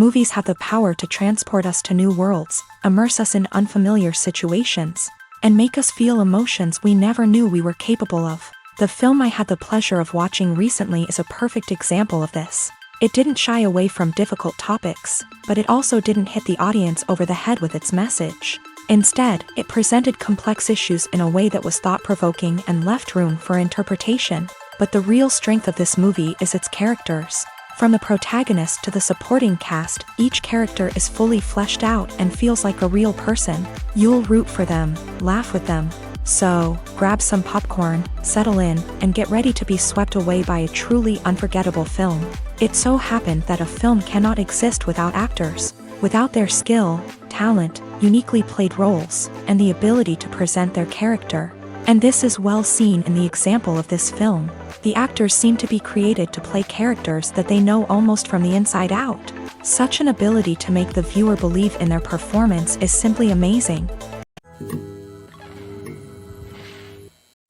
Movies have the power to transport us to new worlds, immerse us in unfamiliar situations, and make us feel emotions we never knew we were capable of. The film I had the pleasure of watching recently is a perfect example of this. It didn't shy away from difficult topics, but it also didn't hit the audience over the head with its message. Instead, it presented complex issues in a way that was thought-provoking and left room for interpretation. But the real strength of this movie is its characters. From the protagonist to the supporting cast, each character is fully fleshed out and feels like a real person. You'll root for them, laugh with them. So, grab some popcorn, settle in, and get ready to be swept away by a truly unforgettable film. It so happened that a film cannot exist without actors. Without their skill, talent, uniquely played roles, and the ability to present their character. And this is well seen in the example of this film. The actors seem to be created to play characters that they know almost from the inside out. Such an ability to make the viewer believe in their performance is simply amazing.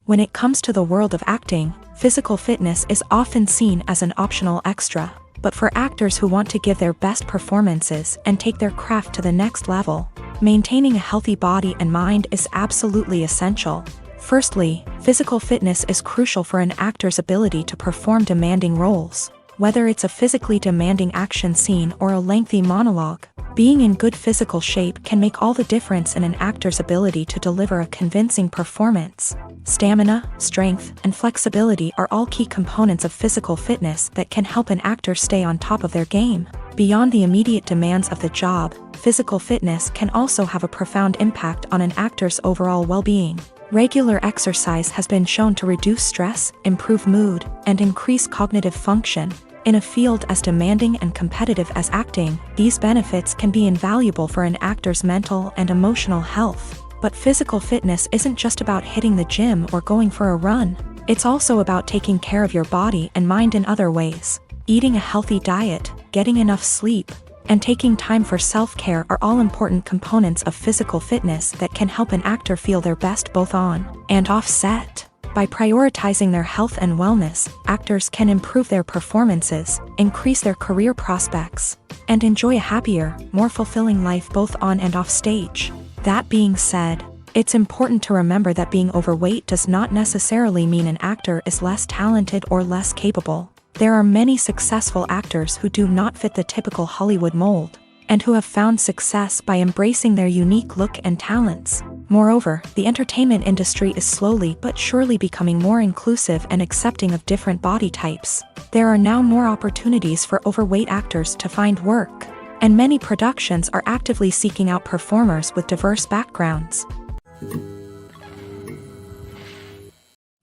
When it comes to the world of acting, physical fitness is often seen as an optional extra. But for actors who want to give their best performances and take their craft to the next level, maintaining a healthy body and mind is absolutely essential. Firstly, physical fitness is crucial for an actor's ability to perform demanding roles. Whether it's a physically demanding action scene or a lengthy monologue, being in good physical shape can make all the difference in an actor's ability to deliver a convincing performance. Stamina, strength, and flexibility are all key components of physical fitness that can help an actor stay on top of their game. Beyond the immediate demands of the job, physical fitness can also have a profound impact on an actor's overall well-being. Regular exercise has been shown to reduce stress, improve mood, and increase cognitive function. In a field as demanding and competitive as acting, these benefits can be invaluable for an actor's mental and emotional health. But physical fitness isn't just about hitting the gym or going for a run. It's also about taking care of your body and mind in other ways. Eating a healthy diet, getting enough sleep, and taking time for self-care are all important components of physical fitness that can help an actor feel their best both on and off set. By prioritizing their health and wellness, actors can improve their performances, increase their career prospects, and enjoy a happier, more fulfilling life both on and off stage. That being said, it's important to remember that being overweight does not necessarily mean an actor is less talented or less capable. There are many successful actors who do not fit the typical Hollywood mold, and who have found success by embracing their unique look and talents. Moreover, the entertainment industry is slowly but surely becoming more inclusive and accepting of different body types. There are now more opportunities for overweight actors to find work, and many productions are actively seeking out performers with diverse backgrounds.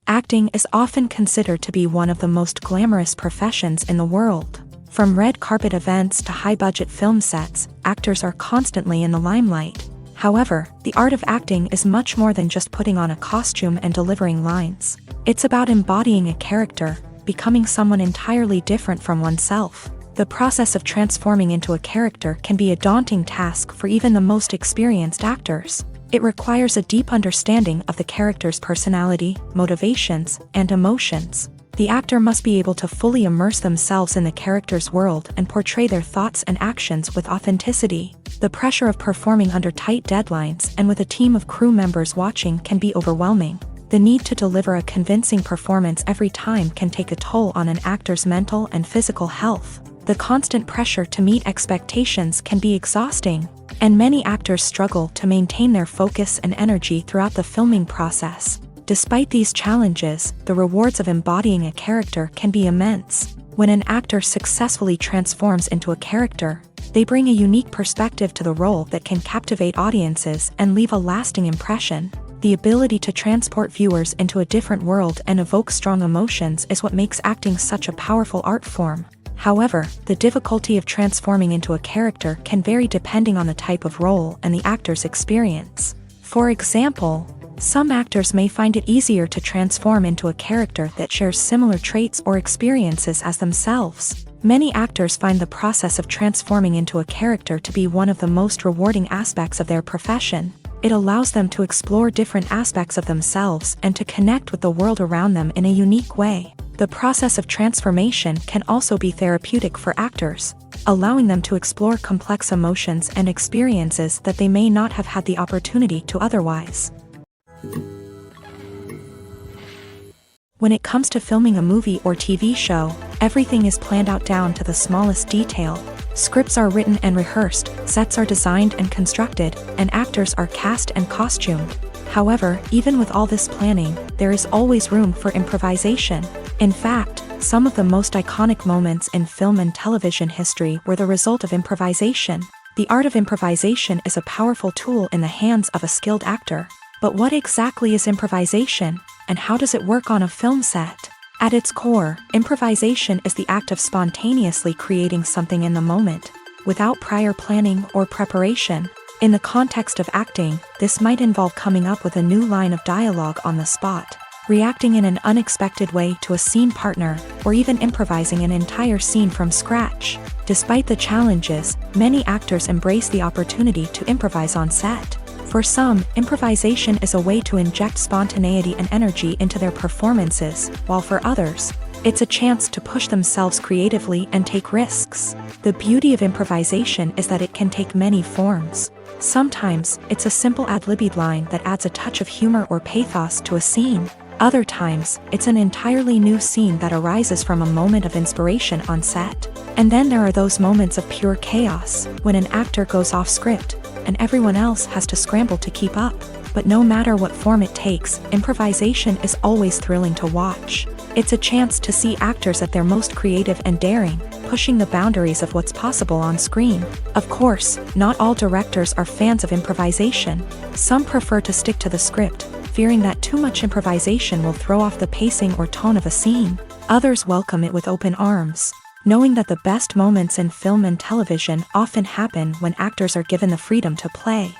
Acting is often considered to be one of the most glamorous professions in the world. From red carpet events to high-budget film sets, actors are constantly in the limelight. However, the art of acting is much more than just putting on a costume and delivering lines. It's about embodying a character, becoming someone entirely different from oneself. The process of transforming into a character can be a daunting task for even the most experienced actors. It requires a deep understanding of the character's personality, motivations, and emotions. The actor must be able to fully immerse themselves in the character's world and portray their thoughts and actions with authenticity. The pressure of performing under tight deadlines and with a team of crew members watching can be overwhelming. The need to deliver a convincing performance every time can take a toll on an actor's mental and physical health. The constant pressure to meet expectations can be exhausting, and many actors struggle to maintain their focus and energy throughout the filming process. Despite these challenges, the rewards of embodying a character can be immense. When an actor successfully transforms into a character, they bring a unique perspective to the role that can captivate audiences and leave a lasting impression. The ability to transport viewers into a different world and evoke strong emotions is what makes acting such a powerful art form. However, the difficulty of transforming into a character can vary depending on the type of role and the actor's experience. For example, some actors may find it easier to transform into a character that shares similar traits or experiences as themselves. Many actors find the process of transforming into a character to be one of the most rewarding aspects of their profession. It allows them to explore different aspects of themselves and to connect with the world around them in a unique way. The process of transformation can also be therapeutic for actors. allowing them to explore complex emotions and experiences that they may not have had the opportunity to otherwise. When it comes to filming a movie or TV show, everything is planned out down to the smallest detail. Scripts are written and rehearsed, sets are designed and constructed, and actors are cast and costumed. However, even with all this planning, there is always room for improvisation. In fact, some of the most iconic moments in film and television history were the result of improvisation. The art of improvisation is a powerful tool in the hands of a skilled actor. But what exactly is improvisation, and how does it work on a film set? At its core, improvisation is the act of spontaneously creating something in the moment, without prior planning or preparation. In the context of acting, this might involve coming up with a new line of dialogue on the spot, reacting in an unexpected way to a scene partner, or even improvising an entire scene from scratch. Despite the challenges, many actors embrace the opportunity to improvise on set. For some, improvisation is a way to inject spontaneity and energy into their performances, while for others, it's a chance to push themselves creatively and take risks. The beauty of improvisation is that it can take many forms. Sometimes, it's a simple ad-libbed line that adds a touch of humor or pathos to a scene. Other times, it's an entirely new scene that arises from a moment of inspiration on set. And then there are those moments of pure chaos, when an actor goes off script, and everyone else has to scramble to keep up. But no matter what form it takes, improvisation is always thrilling to watch. It's a chance to see actors at their most creative and daring, pushing the boundaries of what's possible on screen. Of course, not all directors are fans of improvisation. Some prefer to stick to the script, fearing that too much improvisation will throw off the pacing or tone of a scene. Others welcome it with open arms, knowing that the best moments in film and television often happen when actors are given the freedom to play.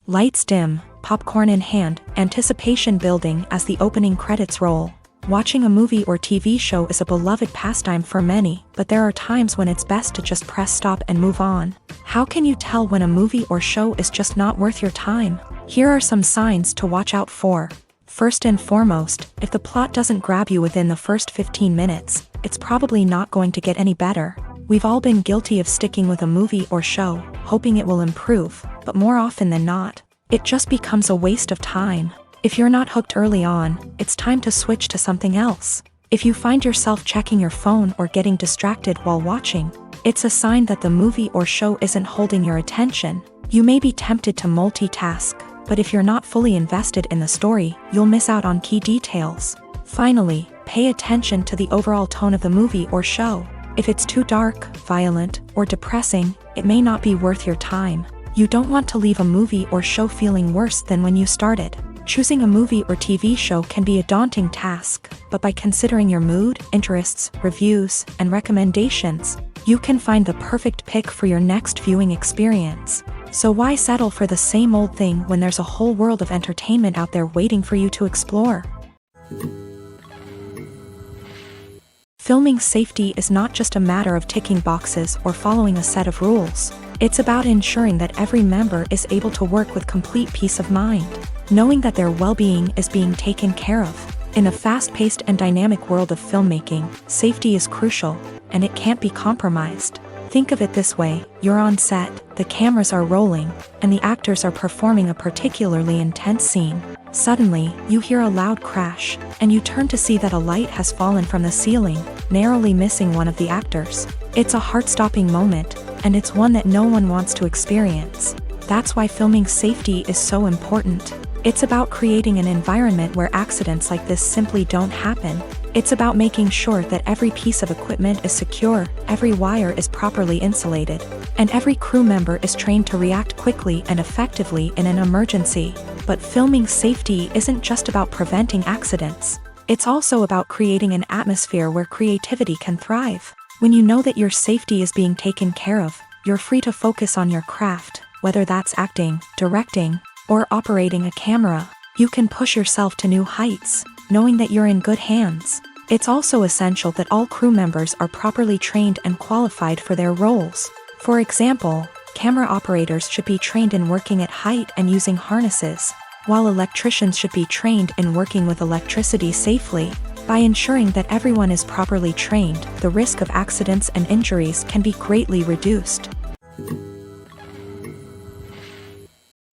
Lights dim, popcorn in hand, anticipation building as the opening credits roll. Watching a movie or TV show is a beloved pastime for many, but there are times when it's best to just press stop and move on. How can you tell when a movie or show is just not worth your time? Here are some signs to watch out for. First and foremost, if the plot doesn't grab you within the first 15 minutes, it's probably not going to get any better. We've all been guilty of sticking with a movie or show, hoping it will improve, but more often than not, it just becomes a waste of time. If you're not hooked early on, it's time to switch to something else. If you find yourself checking your phone or getting distracted while watching, it's a sign that the movie or show isn't holding your attention. You may be tempted to multitask, but if you're not fully invested in the story, you'll miss out on key details. Finally, pay attention to the overall tone of the movie or show. If it's too dark, violent, or depressing, it may not be worth your time. You don't want to leave a movie or show feeling worse than when you started. Choosing a movie or TV show can be a daunting task, but by considering your mood, interests, reviews, and recommendations, you can find the perfect pick for your next viewing experience. So why settle for the same old thing when there's a whole world of entertainment out there waiting for you to explore? Filming safety is not just a matter of ticking boxes or following a set of rules. It's about ensuring that every member is able to work with complete peace of mind, knowing that their well-being is being taken care of. In a fast-paced and dynamic world of filmmaking, safety is crucial, and it can't be compromised. Think of it this way: you're on set, the cameras are rolling, and the actors are performing a particularly intense scene. Suddenly, you hear a loud crash, and you turn to see that a light has fallen from the ceiling, narrowly missing one of the actors. It's a heart-stopping moment, and it's one that no one wants to experience. That's why filming safety is so important. It's about creating an environment where accidents like this simply don't happen. It's about making sure that every piece of equipment is secure, every wire is properly insulated, and every crew member is trained to react quickly and effectively in an emergency. But filming safety isn't just about preventing accidents. It's also about creating an atmosphere where creativity can thrive. When you know that your safety is being taken care of, you're free to focus on your craft, whether that's acting, directing, or operating a camera. You can push yourself to new heights, knowing that you're in good hands. It's also essential that all crew members are properly trained and qualified for their roles. For example, camera operators should be trained in working at height and using harnesses, while electricians should be trained in working with electricity safely. By ensuring that everyone is properly trained, the risk of accidents and injuries can be greatly reduced.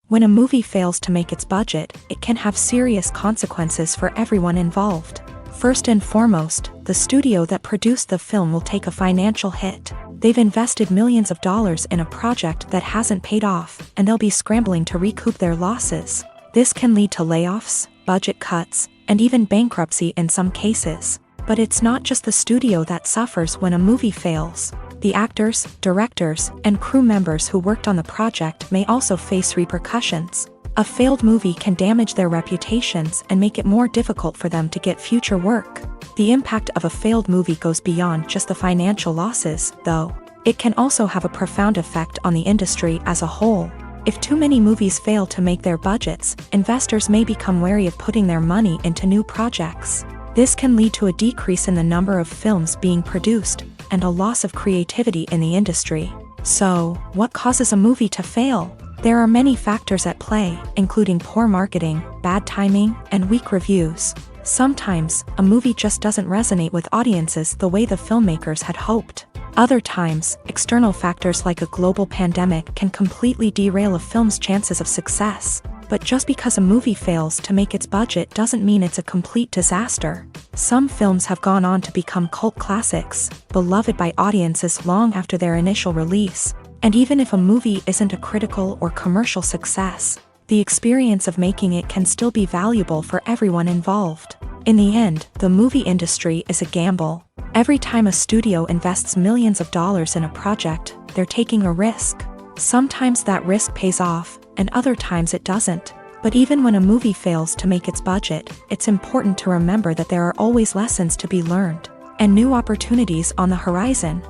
When a movie fails to make its budget, it can have serious consequences for everyone involved. First and foremost, the studio that produced the film will take a financial hit. They've invested millions of dollars in a project that hasn't paid off, and they'll be scrambling to recoup their losses. This can lead to layoffs, budget cuts, and even bankruptcy in some cases. But it's not just the studio that suffers when a movie fails. The actors, directors, and crew members who worked on the project may also face repercussions. A failed movie can damage their reputations and make it more difficult for them to get future work. The impact of a failed movie goes beyond just the financial losses, though. It can also have a profound effect on the industry as a whole. If too many movies fail to make their budgets, investors may become wary of putting their money into new projects. This can lead to a decrease in the number of films being produced, and a loss of creativity in the industry. So, what causes a movie to fail? There are many factors at play, including poor marketing, bad timing, and weak reviews. Sometimes, a movie just doesn't resonate with audiences the way the filmmakers had hoped. Other times, external factors like a global pandemic can completely derail a film's chances of success. But just because a movie fails to make its budget doesn't mean it's a complete disaster. Some films have gone on to become cult classics, beloved by audiences long after their initial release. And even if a movie isn't a critical or commercial success, the experience of making it can still be valuable for everyone involved. In the end, the movie industry is a gamble. Every time a studio invests millions of dollars in a project, they're taking a risk. Sometimes that risk pays off, and other times it doesn't. But even when a movie fails to make its budget, it's important to remember that there are always lessons to be learned, and new opportunities on the horizon.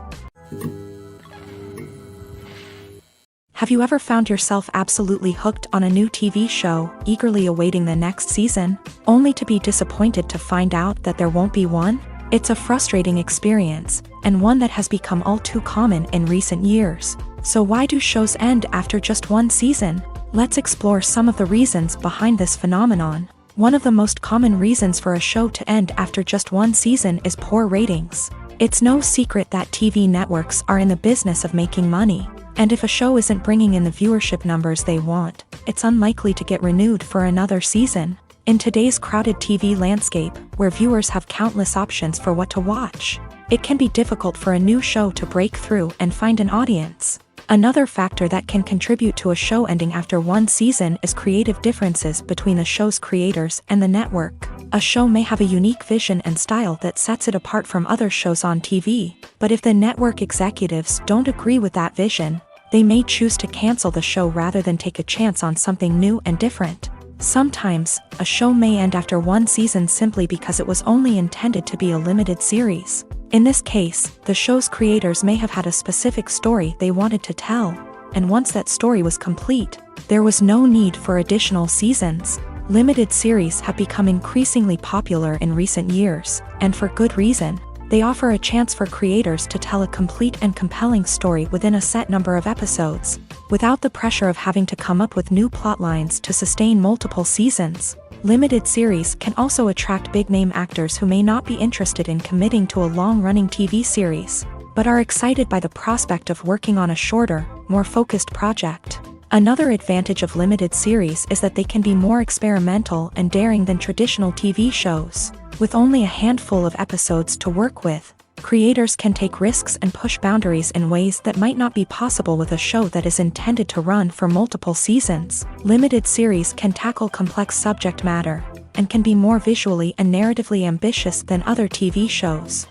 Have you ever found yourself absolutely hooked on a new TV show, eagerly awaiting the next season, only to be disappointed to find out that there won't be one? It's a frustrating experience, and one that has become all too common in recent years. So why do shows end after just one season? Let's explore some of the reasons behind this phenomenon. One of the most common reasons for a show to end after just one season is poor ratings. It's no secret that TV networks are in the business of making money, and if a show isn't bringing in the viewership numbers they want, it's unlikely to get renewed for another season. In today's crowded TV landscape, where viewers have countless options for what to watch, it can be difficult for a new show to break through and find an audience. Another factor that can contribute to a show ending after one season is creative differences between the show's creators and the network. A show may have a unique vision and style that sets it apart from other shows on TV, but if the network executives don't agree with that vision, they may choose to cancel the show rather than take a chance on something new and different. Sometimes, a show may end after one season simply because it was only intended to be a limited series. In this case, the show's creators may have had a specific story they wanted to tell, and once that story was complete, there was no need for additional seasons. Limited series have become increasingly popular in recent years, and for good reason. They offer a chance for creators to tell a complete and compelling story within a set number of episodes, without the pressure of having to come up with new plotlines to sustain multiple seasons. Limited series can also attract big-name actors who may not be interested in committing to a long-running TV series, but are excited by the prospect of working on a shorter, more focused project. Another advantage of limited series is that they can be more experimental and daring than traditional TV shows. With only a handful of episodes to work with, creators can take risks and push boundaries in ways that might not be possible with a show that is intended to run for multiple seasons. Limited series can tackle complex subject matter, and can be more visually and narratively ambitious than other TV shows.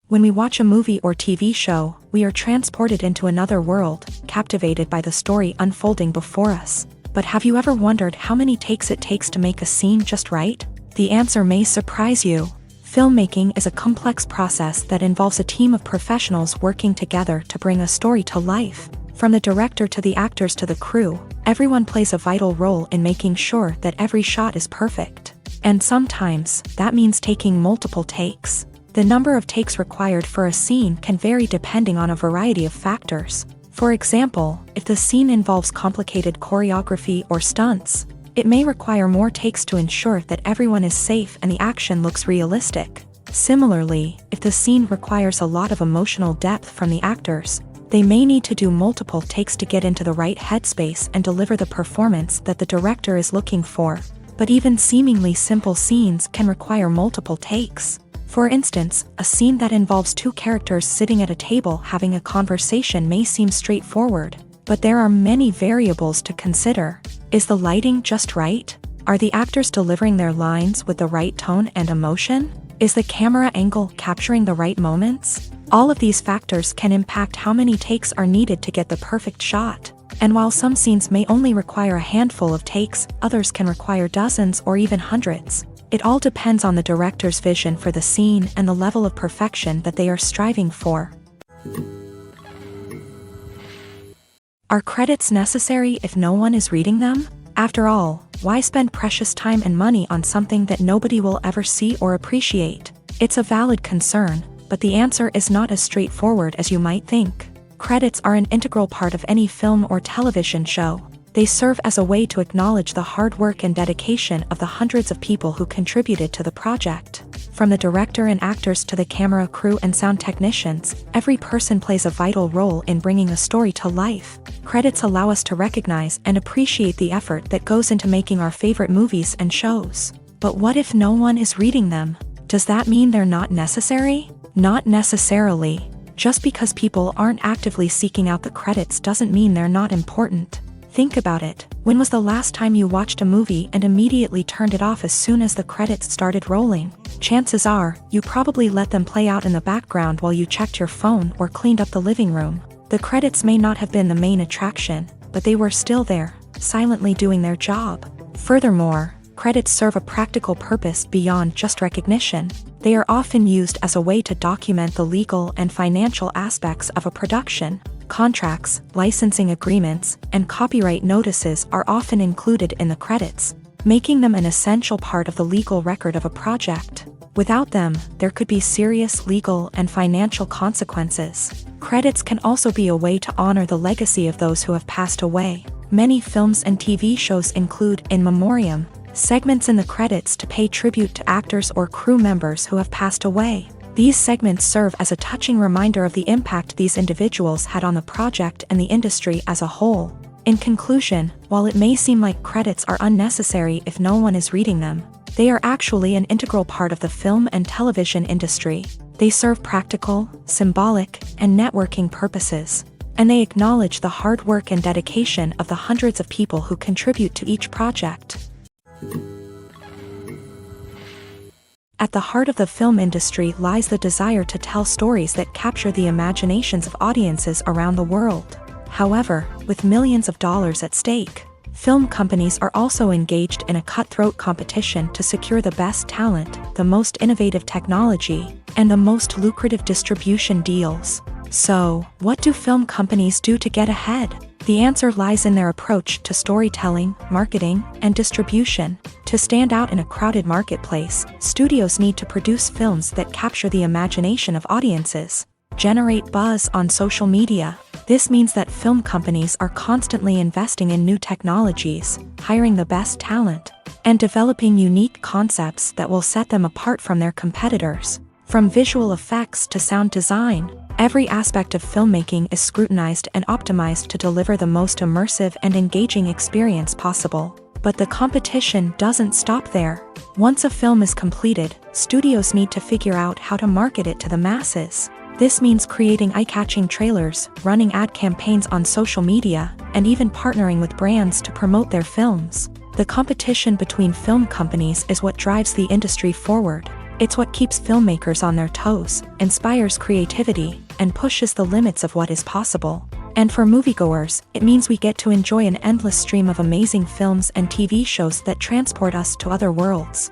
When we watch a movie or TV show, we are transported into another world, captivated by the story unfolding before us. But have you ever wondered how many takes it takes to make a scene just right? The answer may surprise you. Filmmaking is a complex process that involves a team of professionals working together to bring a story to life. From the director to the actors to the crew, everyone plays a vital role in making sure that every shot is perfect. And sometimes, that means taking multiple takes. The number of takes required for a scene can vary depending on a variety of factors. For example, if the scene involves complicated choreography or stunts, It may require more takes to ensure that everyone is safe and the action looks realistic. Similarly, if the scene requires a lot of emotional depth from the actors, they may need to do multiple takes to get into the right headspace and deliver the performance that the director is looking for. But even seemingly simple scenes can require multiple takes. For instance, a scene that involves two characters sitting at a table having a conversation may seem straightforward, but there are many variables to consider. Is the lighting just right? Are the actors delivering their lines with the right tone and emotion? Is the camera angle capturing the right moments? All of these factors can impact how many takes are needed to get the perfect shot. And while some scenes may only require a handful of takes, others can require dozens or even hundreds. It all depends on the director's vision for the scene and the level of perfection that they are striving for. Are credits necessary if no one is reading them? After all, why spend precious time and money on something that nobody will ever see or appreciate? It's a valid concern, but the answer is not as straightforward as you might think. Credits are an integral part of any film or television show. They serve as a way to acknowledge the hard work and dedication of the hundreds of people who contributed to the project. From the director and actors to the camera crew and sound technicians, every person plays a vital role in bringing a story to life. Credits allow us to recognize and appreciate the effort that goes into making our favorite movies and shows. But what if no one is reading them? Does that mean they're not necessary? Not necessarily. Just because people aren't actively seeking out the credits doesn't mean they're not important. Think about it. When was the last time you watched a movie and immediately turned it off as soon as the credits started rolling? Chances are, you probably let them play out in the background while you checked your phone or cleaned up the living room. The credits may not have been the main attraction, but they were still there, silently doing their job. Furthermore, credits serve a practical purpose beyond just recognition. They are often used as a way to document the legal and financial aspects of a production. Contracts, licensing agreements, and copyright notices are often included in the credits, making them an essential part of the legal record of a project. Without them, there could be serious legal and financial consequences. Credits can also be a way to honor the legacy of those who have passed away. Many films and TV shows include in memoriam segments in the credits to pay tribute to actors or crew members who have passed away. These segments serve as a touching reminder of the impact these individuals had on the project and the industry as a whole. In conclusion, while it may seem like credits are unnecessary if no one is reading them, they are actually an integral part of the film and television industry. They serve practical, symbolic, and networking purposes, and they acknowledge the hard work and dedication of the hundreds of people who contribute to each project. At the heart of the film industry lies the desire to tell stories that capture the imaginations of audiences around the world. However, with millions of dollars at stake, film companies are also engaged in a cutthroat competition to secure the best talent, the most innovative technology, and the most lucrative distribution deals. So, what do film companies do to get ahead? The answer lies in their approach to storytelling, marketing, and distribution. To stand out in a crowded marketplace, studios need to produce films that capture the imagination of audiences, generate buzz on social media. This means that film companies are constantly investing in new technologies, hiring the best talent, and developing unique concepts that will set them apart from their competitors. From visual effects to sound design, every aspect of filmmaking is scrutinized and optimized to deliver the most immersive and engaging experience possible. But the competition doesn't stop there. Once a film is completed, studios need to figure out how to market it to the masses. This means creating eye-catching trailers, running ad campaigns on social media, and even partnering with brands to promote their films. The competition between film companies is what drives the industry forward. It's what keeps filmmakers on their toes, inspires creativity, and pushes the limits of what is possible. And for moviegoers, it means we get to enjoy an endless stream of amazing films and TV shows that transport us to other worlds.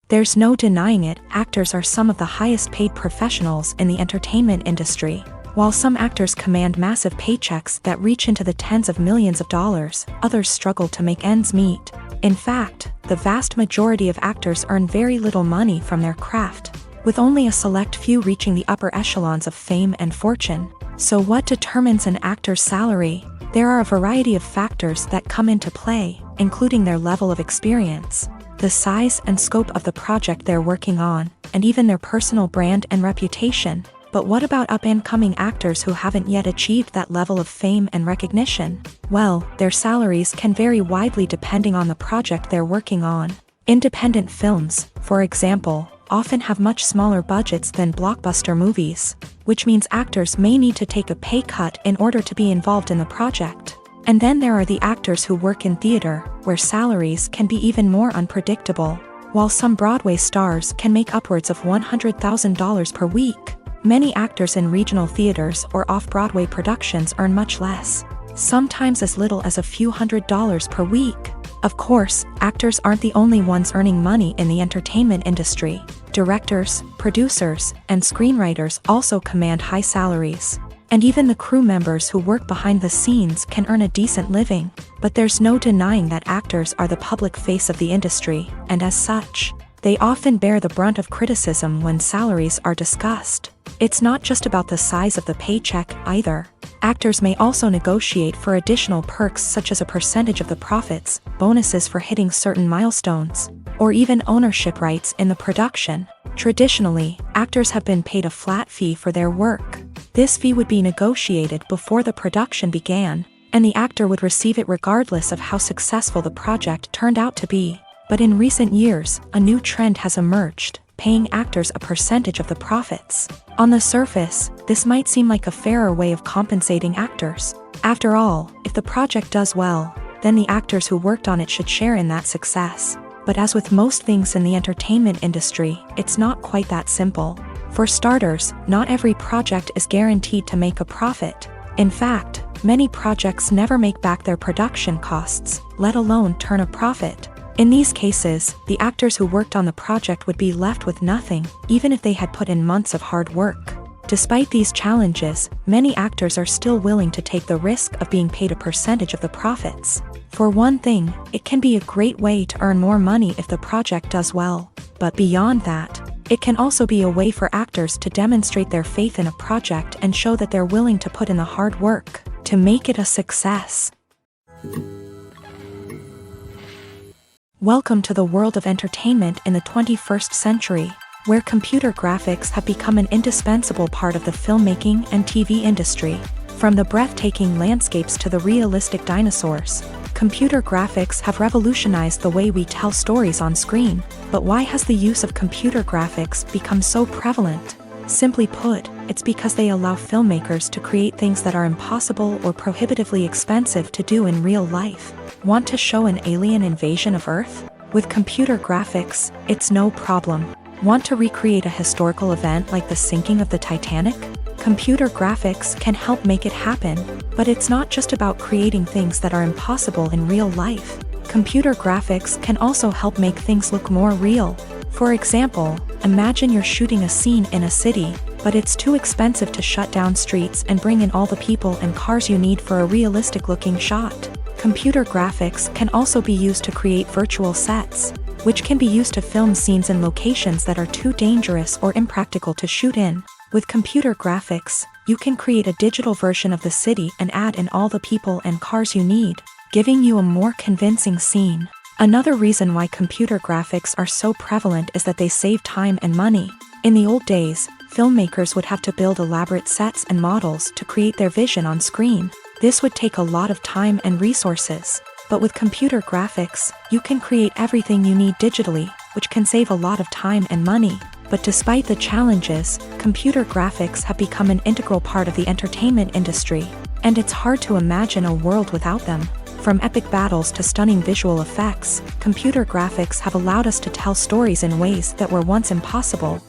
There's no denying it, actors are some of the highest paid professionals in the entertainment industry. While some actors command massive paychecks that reach into the tens of millions of dollars, others struggle to make ends meet. In fact, the vast majority of actors earn very little money from their craft. with only a select few reaching the upper echelons of fame and fortune. So what determines an actor's salary? There are a variety of factors that come into play, including their level of experience, the size and scope of the project they're working on, and even their personal brand and reputation. But what about up-and-coming actors who haven't yet achieved that level of fame and recognition? Well, their salaries can vary widely depending on the project they're working on. Independent films, for example, often have much smaller budgets than blockbuster movies, which means actors may need to take a pay cut in order to be involved in the project. And then there are the actors who work in theater, where salaries can be even more unpredictable. While some Broadway stars can make upwards of $100,000 per week, many actors in regional theaters or off-Broadway productions earn much less, sometimes as little as a few $100s per week. Of course, actors aren't the only ones earning money in the entertainment industry. Directors, producers, and screenwriters also command high salaries. And even the crew members who work behind the scenes can earn a decent living. But there's no denying that actors are the public face of the industry, and as such, they often bear the brunt of criticism when salaries are discussed. It's not just about the size of the paycheck, either. Actors may also negotiate for additional perks such as a percentage of the profits, bonuses for hitting certain milestones, or even ownership rights in the production. Traditionally, actors have been paid a flat fee for their work. This fee would be negotiated before the production began, and the actor would receive it regardless of how successful the project turned out to be. But in recent years, a new trend has emerged, paying actors a percentage of the profits. On the surface, this might seem like a fairer way of compensating actors. After all, if the project does well, then the actors who worked on it should share in that success. But as with most things in the entertainment industry, it's not quite that simple. For starters, not every project is guaranteed to make a profit. In fact, many projects never make back their production costs, let alone turn a profit. In these cases, the actors who worked on the project would be left with nothing, even if they had put in months of hard work. Despite these challenges, many actors are still willing to take the risk of being paid a percentage of the profits. For one thing, it can be a great way to earn more money if the project does well. But beyond that, it can also be a way for actors to demonstrate their faith in a project and show that they're willing to put in the hard work to make it a success. Welcome to the world of entertainment in the 21st century, where computer graphics have become an indispensable part of the filmmaking and TV industry. From the breathtaking landscapes to the realistic dinosaurs, computer graphics have revolutionized the way we tell stories on screen. But why has the use of computer graphics become so prevalent? Simply put, it's because they allow filmmakers to create things that are impossible or prohibitively expensive to do in real life. Want to show an alien invasion of Earth? With computer graphics, it's no problem. Want to recreate a historical event like the sinking of the Titanic? Computer graphics can help make it happen. But it's not just about creating things that are impossible in real life. Computer graphics can also help make things look more real. For example, imagine you're shooting a scene in a city, but it's too expensive to shut down streets and bring in all the people and cars you need for a realistic-looking shot. Computer graphics can also be used to create virtual sets, which can be used to film scenes in locations that are too dangerous or impractical to shoot in. With computer graphics, you can create a digital version of the city and add in all the people and cars you need, giving you a more convincing scene. Another reason why computer graphics are so prevalent is that they save time and money. In the old days, filmmakers would have to build elaborate sets and models to create their vision on screen. This would take a lot of time and resources. But with computer graphics, you can create everything you need digitally, which can save a lot of time and money. But despite the challenges, computer graphics have become an integral part of the entertainment industry, and it's hard to imagine a world without them. From epic battles to stunning visual effects, computer graphics have allowed us to tell stories in ways that were once impossible.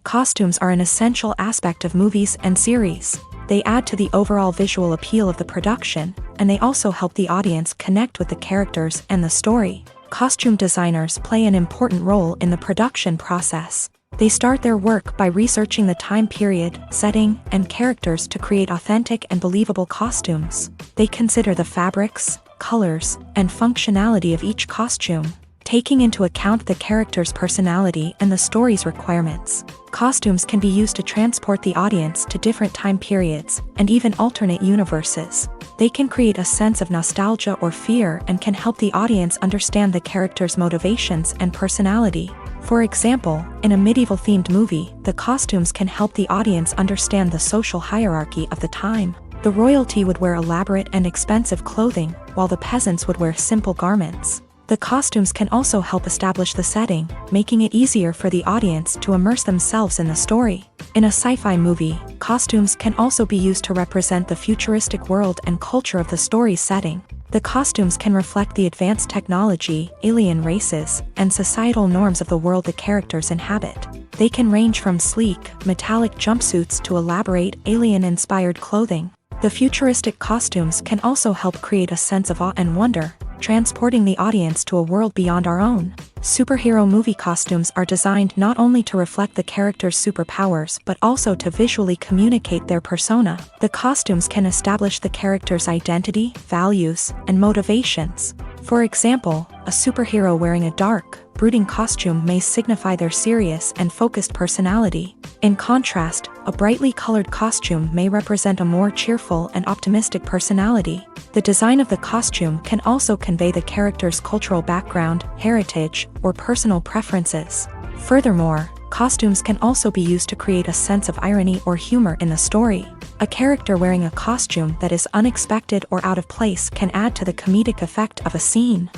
Costumes are an essential aspect of movies and series. They add to the overall visual appeal of the production, and they also help the audience connect with the characters and the story. Costume designers play an important role in the production process. They start their work by researching the time period, setting, and characters to create authentic and believable costumes. They consider the fabrics, colors, and functionality of each costume. taking into account the character's personality and the story's requirements. Costumes can be used to transport the audience to different time periods and even alternate universes. They can create a sense of nostalgia or fear and can help the audience understand the character's motivations and personality. For example, in a medieval-themed movie, the costumes can help the audience understand the social hierarchy of the time. The royalty would wear elaborate and expensive clothing, while the peasants would wear simple garments. The costumes can also help establish the setting, making it easier for the audience to immerse themselves in the story. In a sci-fi movie, costumes can also be used to represent the futuristic world and culture of the story's setting. The costumes can reflect the advanced technology, alien races, and societal norms of the world the characters inhabit. They can range from sleek, metallic jumpsuits to elaborate, alien-inspired clothing. The futuristic costumes can also help create a sense of awe and wonder, transporting the audience to a world beyond our own. Superhero movie costumes are designed not only to reflect the character's superpowers but also to visually communicate their persona. The costumes can establish the character's identity, values, and motivations. For example, a superhero wearing a dark, brooding costume may signify their serious and focused personality. In contrast, a brightly colored costume may represent a more cheerful and optimistic personality. The design of the costume can also convey the character's cultural background, heritage, or personal preferences. Furthermore, costumes can also be used to create a sense of irony or humor in the story. A character wearing a costume that is unexpected or out of place can add to the comedic effect of a scene.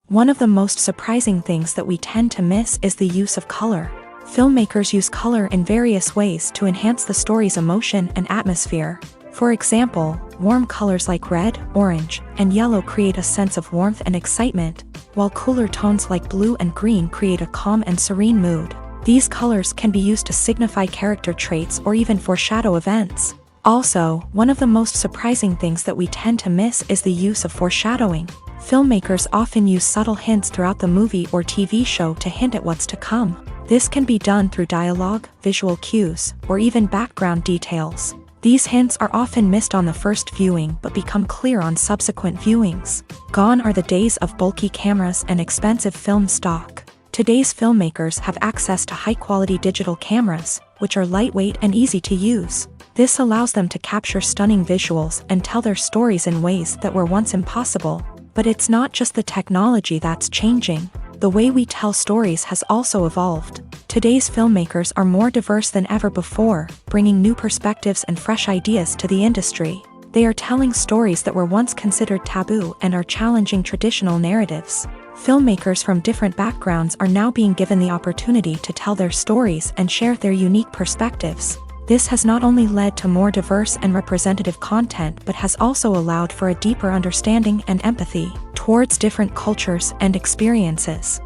One of the most surprising things that we tend to miss is the use of color. Filmmakers use color in various ways to enhance the story's emotion and atmosphere. For example, warm colors like red, orange, and yellow create a sense of warmth and excitement, while cooler tones like blue and green create a calm and serene mood. These colors can be used to signify character traits or even foreshadow events. Also, one of the most surprising things that we tend to miss is the use of foreshadowing. Filmmakers often use subtle hints throughout the movie or TV show to hint at what's to come. This can be done through dialogue, visual cues, or even background details. These hints are often missed on the first viewing but become clear on subsequent viewings. Gone are the days of bulky cameras and expensive film stock. Today's filmmakers have access to high-quality digital cameras, which are lightweight and easy to use. This allows them to capture stunning visuals and tell their stories in ways that were once impossible. But it's not just the technology that's changing. The way we tell stories has also evolved. Today's filmmakers are more diverse than ever before, bringing new perspectives and fresh ideas to the industry. They are telling stories that were once considered taboo and are challenging traditional narratives. Filmmakers from different backgrounds are now being given the opportunity to tell their stories and share their unique perspectives. This has not only led to more diverse and representative content but has also allowed for a deeper understanding and empathy towards different cultures and experiences.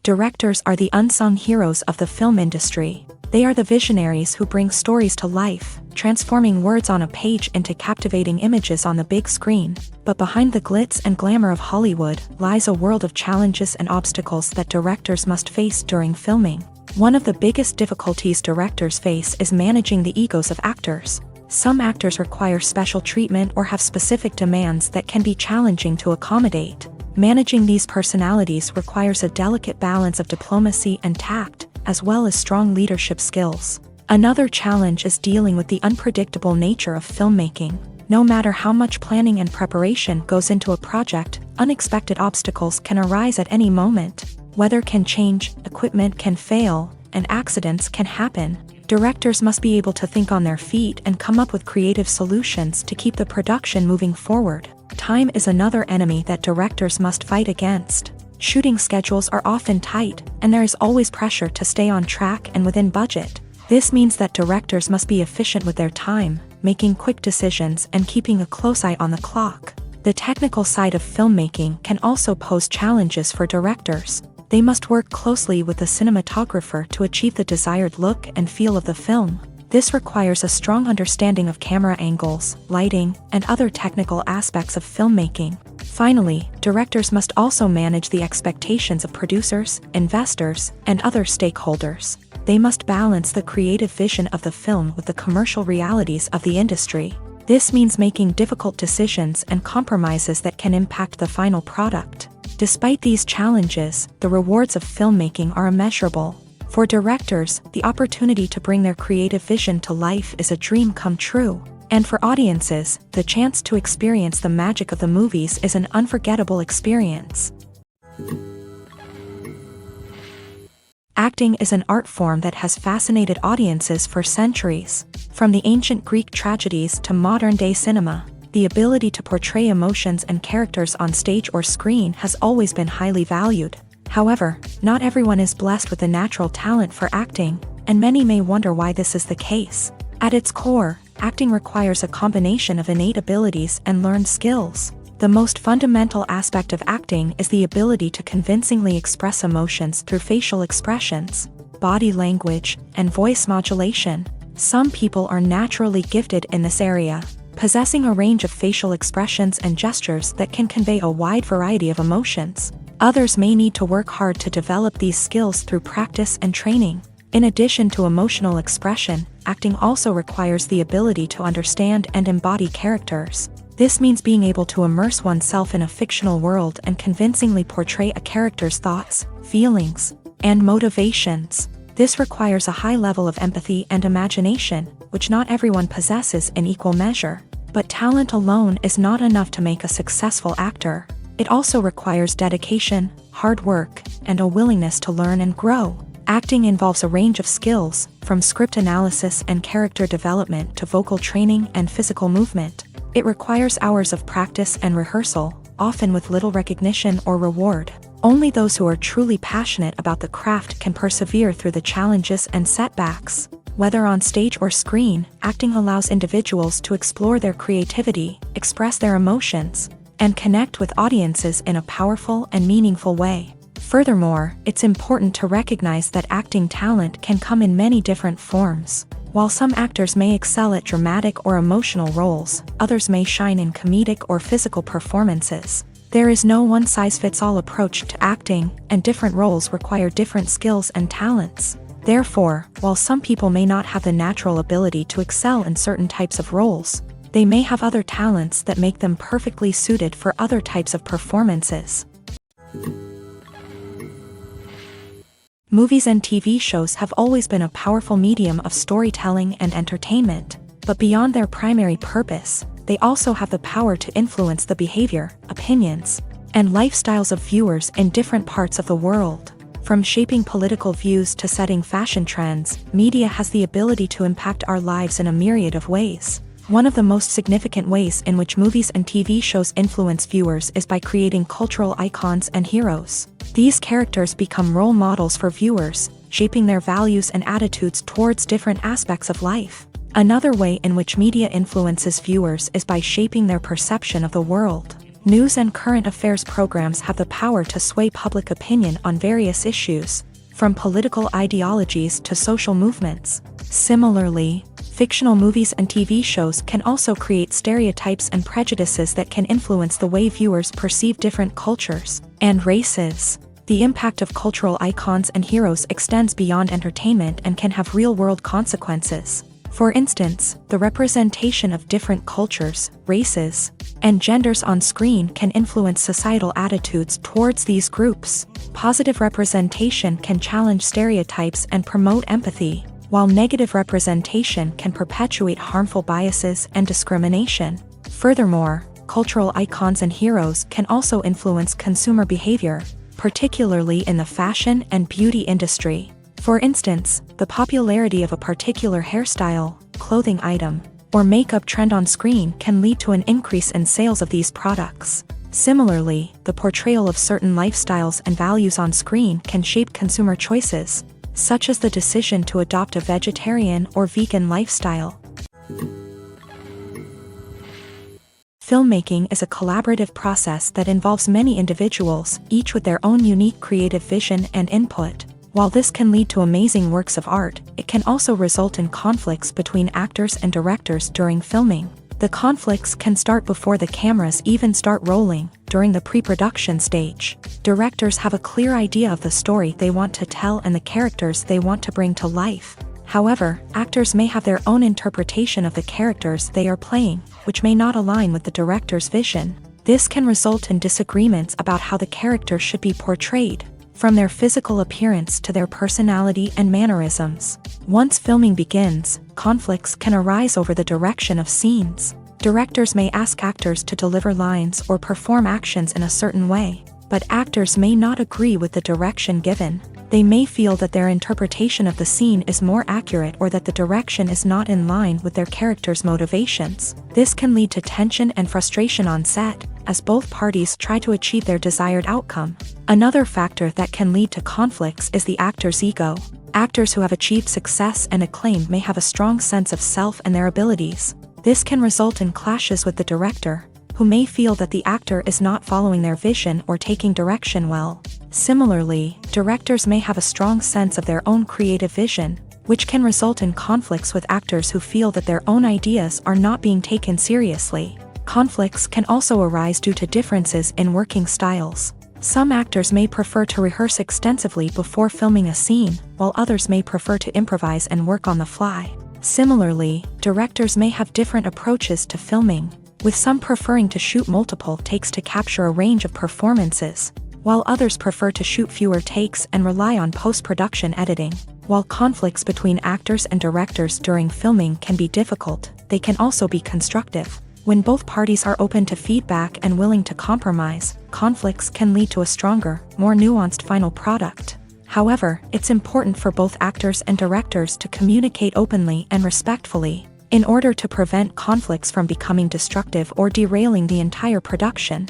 Directors are the unsung heroes of the film industry. They are the visionaries who bring stories to life, transforming words on a page into captivating images on the big screen. But behind the glitz and glamour of Hollywood lies a world of challenges and obstacles that directors must face during filming. One of the biggest difficulties directors face is managing the egos of actors. Some actors require special treatment or have specific demands that can be challenging to accommodate. Managing these personalities requires a delicate balance of diplomacy and tact, as well as strong leadership skills. Another challenge is dealing with the unpredictable nature of filmmaking. No matter how much planning and preparation goes into a project, unexpected obstacles can arise at any moment. Weather can change, equipment can fail, and accidents can happen. Directors must be able to think on their feet and come up with creative solutions to keep the production moving forward. Time is another enemy that directors must fight against. Shooting schedules are often tight, and there is always pressure to stay on track and within budget. This means that directors must be efficient with their time, making quick decisions and keeping a close eye on the clock. The technical side of filmmaking can also pose challenges for directors. They must work closely with the cinematographer to achieve the desired look and feel of the film. This requires a strong understanding of camera angles, lighting, and other technical aspects of filmmaking. Finally, directors must also manage the expectations of producers, investors, and other stakeholders. They must balance the creative vision of the film with the commercial realities of the industry. This means making difficult decisions and compromises that can impact the final product. Despite these challenges, the rewards of filmmaking are immeasurable. For directors, the opportunity to bring their creative vision to life is a dream come true. And for audiences, the chance to experience the magic of the movies is an unforgettable experience. Acting is an art form that has fascinated audiences for centuries. From the ancient Greek tragedies to modern-day cinema, the ability to portray emotions and characters on stage or screen has always been highly valued. However, not everyone is blessed with a natural talent for acting, and many may wonder why this is the case. At its core, acting requires a combination of innate abilities and learned skills. The most fundamental aspect of acting is the ability to convincingly express emotions through facial expressions, body language, and voice modulation. Some people are naturally gifted in this area, possessing a range of facial expressions and gestures that can convey a wide variety of emotions. Others may need to work hard to develop these skills through practice and training. In addition to emotional expression, acting also requires the ability to understand and embody characters. This means being able to immerse oneself in a fictional world and convincingly portray a character's thoughts, feelings, and motivations. This requires a high level of empathy and imagination, which not everyone possesses in equal measure. But talent alone is not enough to make a successful actor. It also requires dedication, hard work, and a willingness to learn and grow. Acting involves a range of skills, from script analysis and character development to vocal training and physical movement. It requires hours of practice and rehearsal, often with little recognition or reward. Only those who are truly passionate about the craft can persevere through the challenges and setbacks. Whether on stage or screen, acting allows individuals to explore their creativity, express their emotions, and connect with audiences in a powerful and meaningful way. Furthermore, it's important to recognize that acting talent can come in many different forms. While some actors may excel at dramatic or emotional roles, others may shine in comedic or physical performances. There is no one-size-fits-all approach to acting, and different roles require different skills and talents. Therefore, while some people may not have the natural ability to excel in certain types of roles, they may have other talents that make them perfectly suited for other types of performances. Movies and TV shows have always been a powerful medium of storytelling and entertainment, but beyond their primary purpose, they also have the power to influence the behavior, opinions, and lifestyles of viewers in different parts of the world. From shaping political views to setting fashion trends, media has the ability to impact our lives in a myriad of ways. One of the most significant ways in which movies and TV shows influence viewers is by creating cultural icons and heroes. These characters become role models for viewers, shaping their values and attitudes towards different aspects of life. Another way in which media influences viewers is by shaping their perception of the world. News and current affairs programs have the power to sway public opinion on various issues, from political ideologies to social movements. Similarly, fictional movies and TV shows can also create stereotypes and prejudices that can influence the way viewers perceive different cultures and races. The impact of cultural icons and heroes extends beyond entertainment and can have real-world consequences. For instance, the representation of different cultures, races, and genders on screen can influence societal attitudes towards these groups. Positive representation can challenge stereotypes and promote empathy, while negative representation can perpetuate harmful biases and discrimination. Furthermore, cultural icons and heroes can also influence consumer behavior, particularly in the fashion and beauty industry. For instance, the popularity of a particular hairstyle, clothing item, or makeup trend on screen can lead to an increase in sales of these products. Similarly, the portrayal of certain lifestyles and values on screen can shape consumer choices, such as the decision to adopt a vegetarian or vegan lifestyle. Filmmaking is a collaborative process that involves many individuals, each with their own unique creative vision and input. While this can lead to amazing works of art, it can also result in conflicts between actors and directors during filming. The conflicts can start before the cameras even start rolling, during the pre-production stage. Directors have a clear idea of the story they want to tell and the characters they want to bring to life. However, actors may have their own interpretation of the characters they are playing, which may not align with the director's vision. This can result in disagreements about how the character should be portrayed, from their physical appearance to their personality and mannerisms. Once filming begins, conflicts can arise over the direction of scenes. Directors may ask actors to deliver lines or perform actions in a certain way, but actors may not agree with the direction given. They may feel that their interpretation of the scene is more accurate or that the direction is not in line with their character's motivations. This can lead to tension and frustration on set, as both parties try to achieve their desired outcome. Another factor that can lead to conflicts is the actor's ego. Actors who have achieved success and acclaim may have a strong sense of self and their abilities. This can result in clashes with the director, who may feel that the actor is not following their vision or taking direction well. Similarly, directors may have a strong sense of their own creative vision, which can result in conflicts with actors who feel that their own ideas are not being taken seriously. Conflicts can also arise due to differences in working styles. Some actors may prefer to rehearse extensively before filming a scene, while others may prefer to improvise and work on the fly. Similarly, directors may have different approaches to filming, with some preferring to shoot multiple takes to capture a range of performances, while others prefer to shoot fewer takes and rely on post-production editing. While conflicts between actors and directors during filming can be difficult, they can also be constructive. When both parties are open to feedback and willing to compromise, conflicts can lead to a stronger, more nuanced final product. However, it's important for both actors and directors to communicate openly and respectfully, in order to prevent conflicts from becoming destructive or derailing the entire production.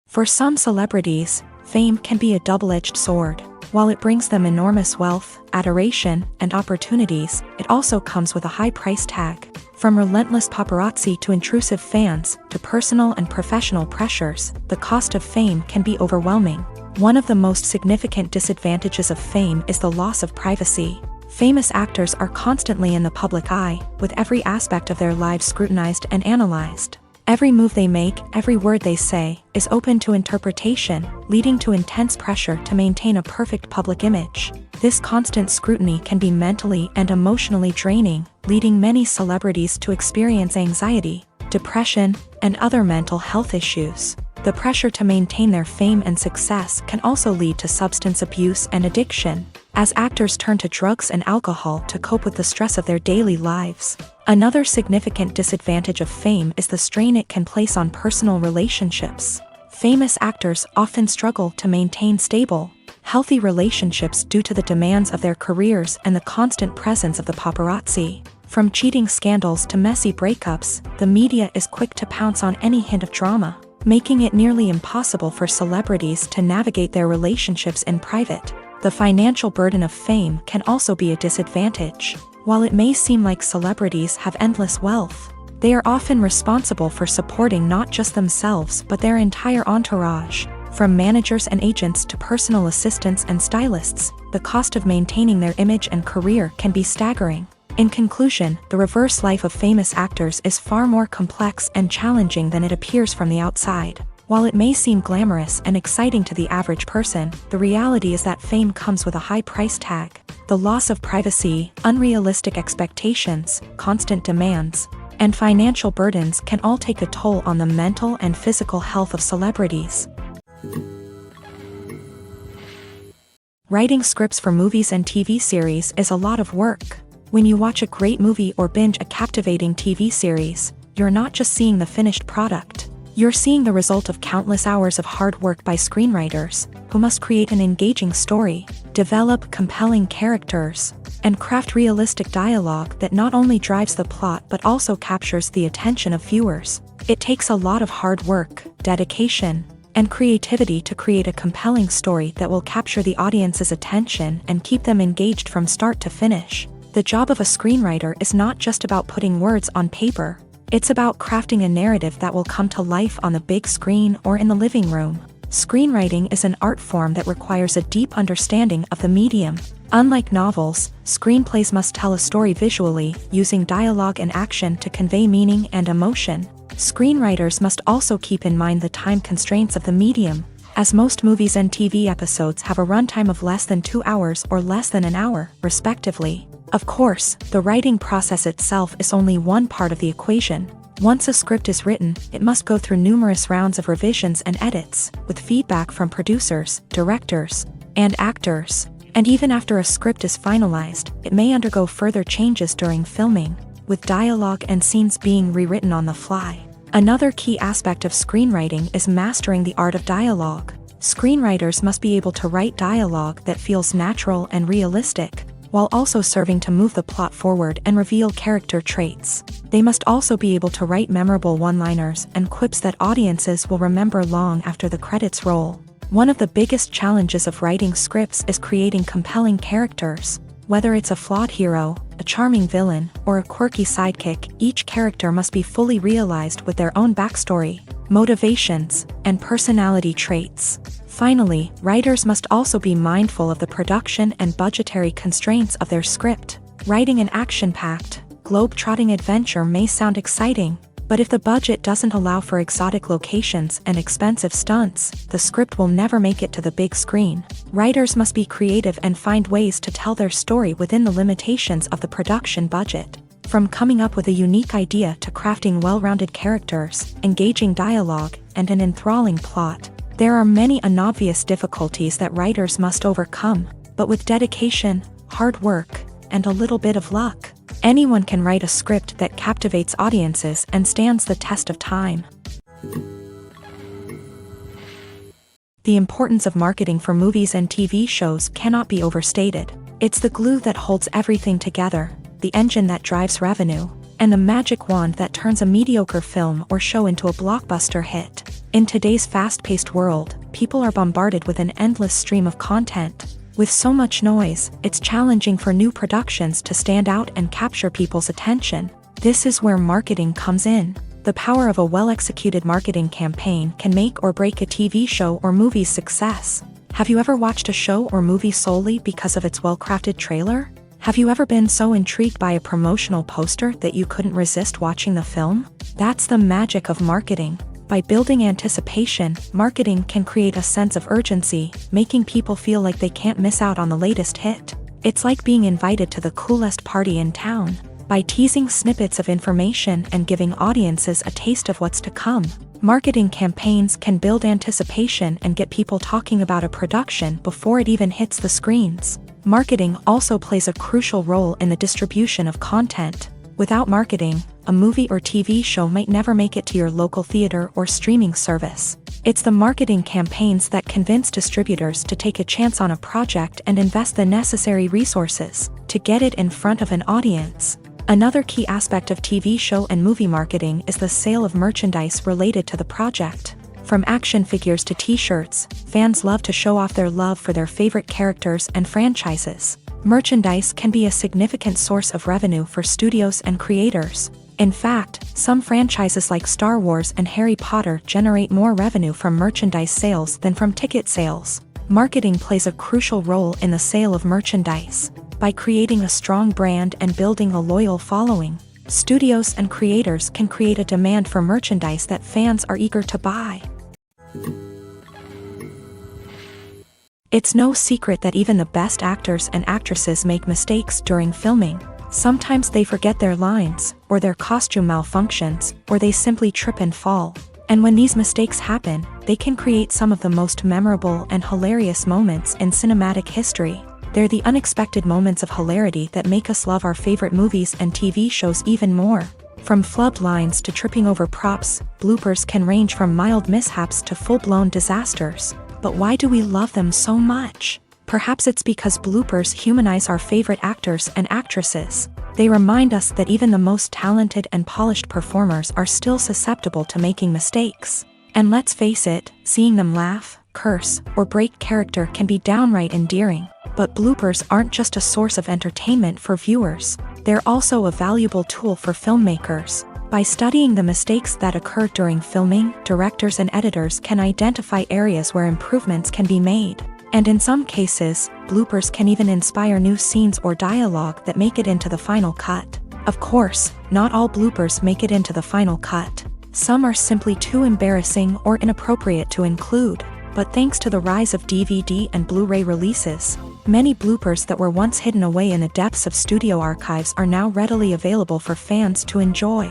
For some celebrities, fame can be a double-edged sword. While it brings them enormous wealth, adoration, and opportunities, it also comes with a high price tag. From relentless paparazzi to intrusive fans, to personal and professional pressures, the cost of fame can be overwhelming. One of the most significant disadvantages of fame is the loss of privacy. Famous actors are constantly in the public eye, with every aspect of their lives scrutinized and analyzed. Every move they make, every word they say, is open to interpretation, leading to intense pressure to maintain a perfect public image. This constant scrutiny can be mentally and emotionally draining, leading many celebrities to experience anxiety, depression, and other mental health issues. The pressure to maintain their fame and success can also lead to substance abuse and addiction, as actors turn to drugs and alcohol to cope with the stress of their daily lives. Another significant disadvantage of fame is the strain it can place on personal relationships. Famous actors often struggle to maintain stable, healthy relationships due to the demands of their careers and the constant presence of the paparazzi. From cheating scandals to messy breakups, the media is quick to pounce on any hint of drama, making it nearly impossible for celebrities to navigate their relationships in private. The financial burden of fame can also be a disadvantage. While it may seem like celebrities have endless wealth, they are often responsible for supporting not just themselves but their entire entourage. From managers and agents to personal assistants and stylists, the cost of maintaining their image and career can be staggering. In conclusion, the reverse life of famous actors is far more complex and challenging than it appears from the outside. While it may seem glamorous and exciting to the average person, the reality is that fame comes with a high price tag. The loss of privacy, unrealistic expectations, constant demands, and financial burdens can all take a toll on the mental and physical health of celebrities. Writing scripts for movies and TV series is a lot of work. When you watch a great movie or binge a captivating TV series, you're not just seeing the finished product. You're seeing the result of countless hours of hard work by screenwriters, who must create an engaging story, develop compelling characters, and craft realistic dialogue that not only drives the plot but also captures the attention of viewers. It takes a lot of hard work, dedication, and creativity to create a compelling story that will capture the audience's attention and keep them engaged from start to finish. The job of a screenwriter is not just about putting words on paper. It's about crafting a narrative that will come to life on the big screen or in the living room. Screenwriting is an art form that requires a deep understanding of the medium. Unlike novels, screenplays must tell a story visually, using dialogue and action to convey meaning and emotion. Screenwriters must also keep in mind the time constraints of the medium, as most movies and TV episodes have a runtime of less than 2 hours or less than an hour, respectively. Of course, the writing process itself is only one part of the equation. Once a script is written, it must go through numerous rounds of revisions and edits, with feedback from producers, directors, and actors. And even after a script is finalized, it may undergo further changes during filming, with dialogue and scenes being rewritten on the fly. Another key aspect of screenwriting is mastering the art of dialogue. Screenwriters must be able to write dialogue that feels natural and realistic, while also serving to move the plot forward and reveal character traits. They must also be able to write memorable one-liners and quips that audiences will remember long after the credits roll. One of the biggest challenges of writing scripts is creating compelling characters. Whether it's a flawed hero, a charming villain, or a quirky sidekick, each character must be fully realized with their own backstory, motivations, and personality traits. Finally, writers must also be mindful of the production and budgetary constraints of their script. Writing an action-packed, globe-trotting adventure may sound exciting, but if the budget doesn't allow for exotic locations and expensive stunts, the script will never make it to the big screen. Writers must be creative and find ways to tell their story within the limitations of the production budget. From coming up with a unique idea to crafting well-rounded characters, engaging dialogue, and an enthralling plot, there are many unobvious difficulties that writers must overcome, but with dedication, hard work, and a little bit of luck, anyone can write a script that captivates audiences and stands the test of time. The importance of marketing for movies and TV shows cannot be overstated. It's the glue that holds everything together, the engine that drives revenue, and the magic wand that turns a mediocre film or show into a blockbuster hit. In today's fast-paced world, people are bombarded with an endless stream of content. With so much noise, it's challenging for new productions to stand out and capture people's attention. This is where marketing comes in. The power of a well-executed marketing campaign can make or break a TV show or movie's success. Have you ever watched a show or movie solely because of its well-crafted trailer? Have you ever been so intrigued by a promotional poster that you couldn't resist watching the film? That's the magic of marketing. By building anticipation, marketing can create a sense of urgency, making people feel like they can't miss out on the latest hit. It's like being invited to the coolest party in town. By teasing snippets of information and giving audiences a taste of what's to come, marketing campaigns can build anticipation and get people talking about a production before it even hits the screens. Marketing also plays a crucial role in the distribution of content. Without marketing, a movie or TV show might never make it to your local theater or streaming service. It's the marketing campaigns that convince distributors to take a chance on a project and invest the necessary resources to get it in front of an audience. Another key aspect of TV show and movie marketing is the sale of merchandise related to the project. From action figures to t-shirts, fans love to show off their love for their favorite characters and franchises. Merchandise can be a significant source of revenue for studios and creators. In fact, some franchises like Star Wars and Harry Potter generate more revenue from merchandise sales than from ticket sales. Marketing plays a crucial role in the sale of merchandise. By creating a strong brand and building a loyal following, studios and creators can create a demand for merchandise that fans are eager to buy. It's no secret that even the best actors and actresses make mistakes during filming. Sometimes they forget their lines, or their costume malfunctions, or they simply trip and fall. And when these mistakes happen, they can create some of the most memorable and hilarious moments in cinematic history. They're the unexpected moments of hilarity that make us love our favorite movies and TV shows even more. From flubbed lines to tripping over props, bloopers can range from mild mishaps to full-blown disasters. But why do we love them so much? Perhaps it's because bloopers humanize our favorite actors and actresses. They remind us that even the most talented and polished performers are still susceptible to making mistakes. And let's face it, seeing them laugh, curse, or break character can be downright endearing. But bloopers aren't just a source of entertainment for viewers. They're also a valuable tool for filmmakers. By studying the mistakes that occur during filming, directors and editors can identify areas where improvements can be made. And in some cases, bloopers can even inspire new scenes or dialogue that make it into the final cut. Of course, not all bloopers make it into the final cut. Some are simply too embarrassing or inappropriate to include. But thanks to the rise of DVD and Blu-ray releases, many bloopers that were once hidden away in the depths of studio archives are now readily available for fans to enjoy.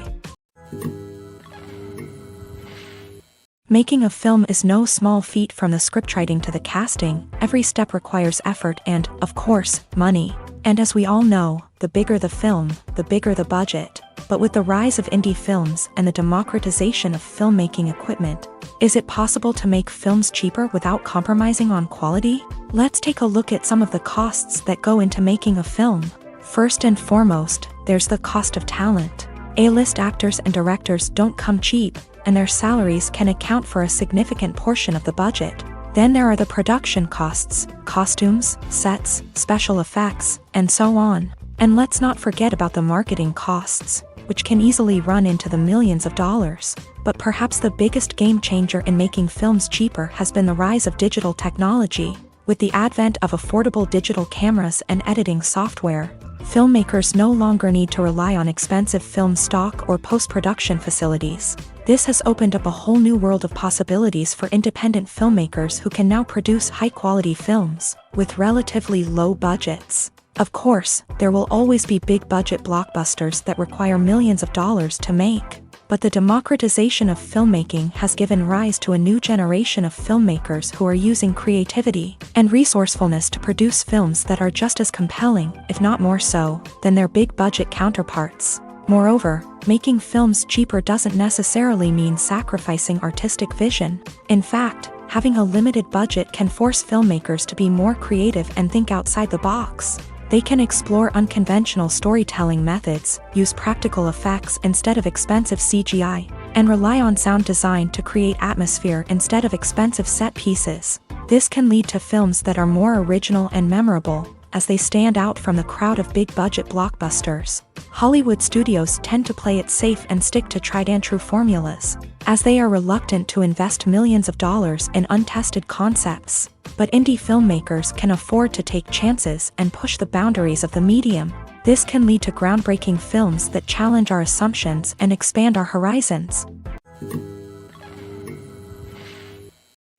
Making a film is no small feat. From the scriptwriting to the casting, every step requires effort and, of course, money. And as we all know, the bigger the film, the bigger the budget. But with the rise of indie films and the democratization of filmmaking equipment, is it possible to make films cheaper without compromising on quality? Let's take a look at some of the costs that go into making a film. First and foremost, there's the cost of talent. A-list actors and directors don't come cheap, and their salaries can account for a significant portion of the budget. Then there are the production costs, costumes, sets, special effects, and so on. And let's not forget about the marketing costs, which can easily run into the millions of dollars. But perhaps the biggest game changer in making films cheaper has been the rise of digital technology. With the advent of affordable digital cameras and editing software, filmmakers no longer need to rely on expensive film stock or post-production facilities. This has opened up a whole new world of possibilities for independent filmmakers who can now produce high-quality films with relatively low budgets. Of course, there will always be big-budget blockbusters that require millions of dollars to make. But the democratization of filmmaking has given rise to a new generation of filmmakers who are using creativity and resourcefulness to produce films that are just as compelling, if not more so, than their big-budget counterparts. Moreover, making films cheaper doesn't necessarily mean sacrificing artistic vision. In fact, having a limited budget can force filmmakers to be more creative and think outside the box. They can explore unconventional storytelling methods, use practical effects instead of expensive CGI, and rely on sound design to create atmosphere instead of expensive set pieces. This can lead to films that are more original and memorable, as they stand out from the crowd of big-budget blockbusters. Hollywood studios tend to play it safe and stick to tried-and-true formulas, as they are reluctant to invest millions of dollars in untested concepts. But indie filmmakers can afford to take chances and push the boundaries of the medium. This can lead to groundbreaking films that challenge our assumptions and expand our horizons.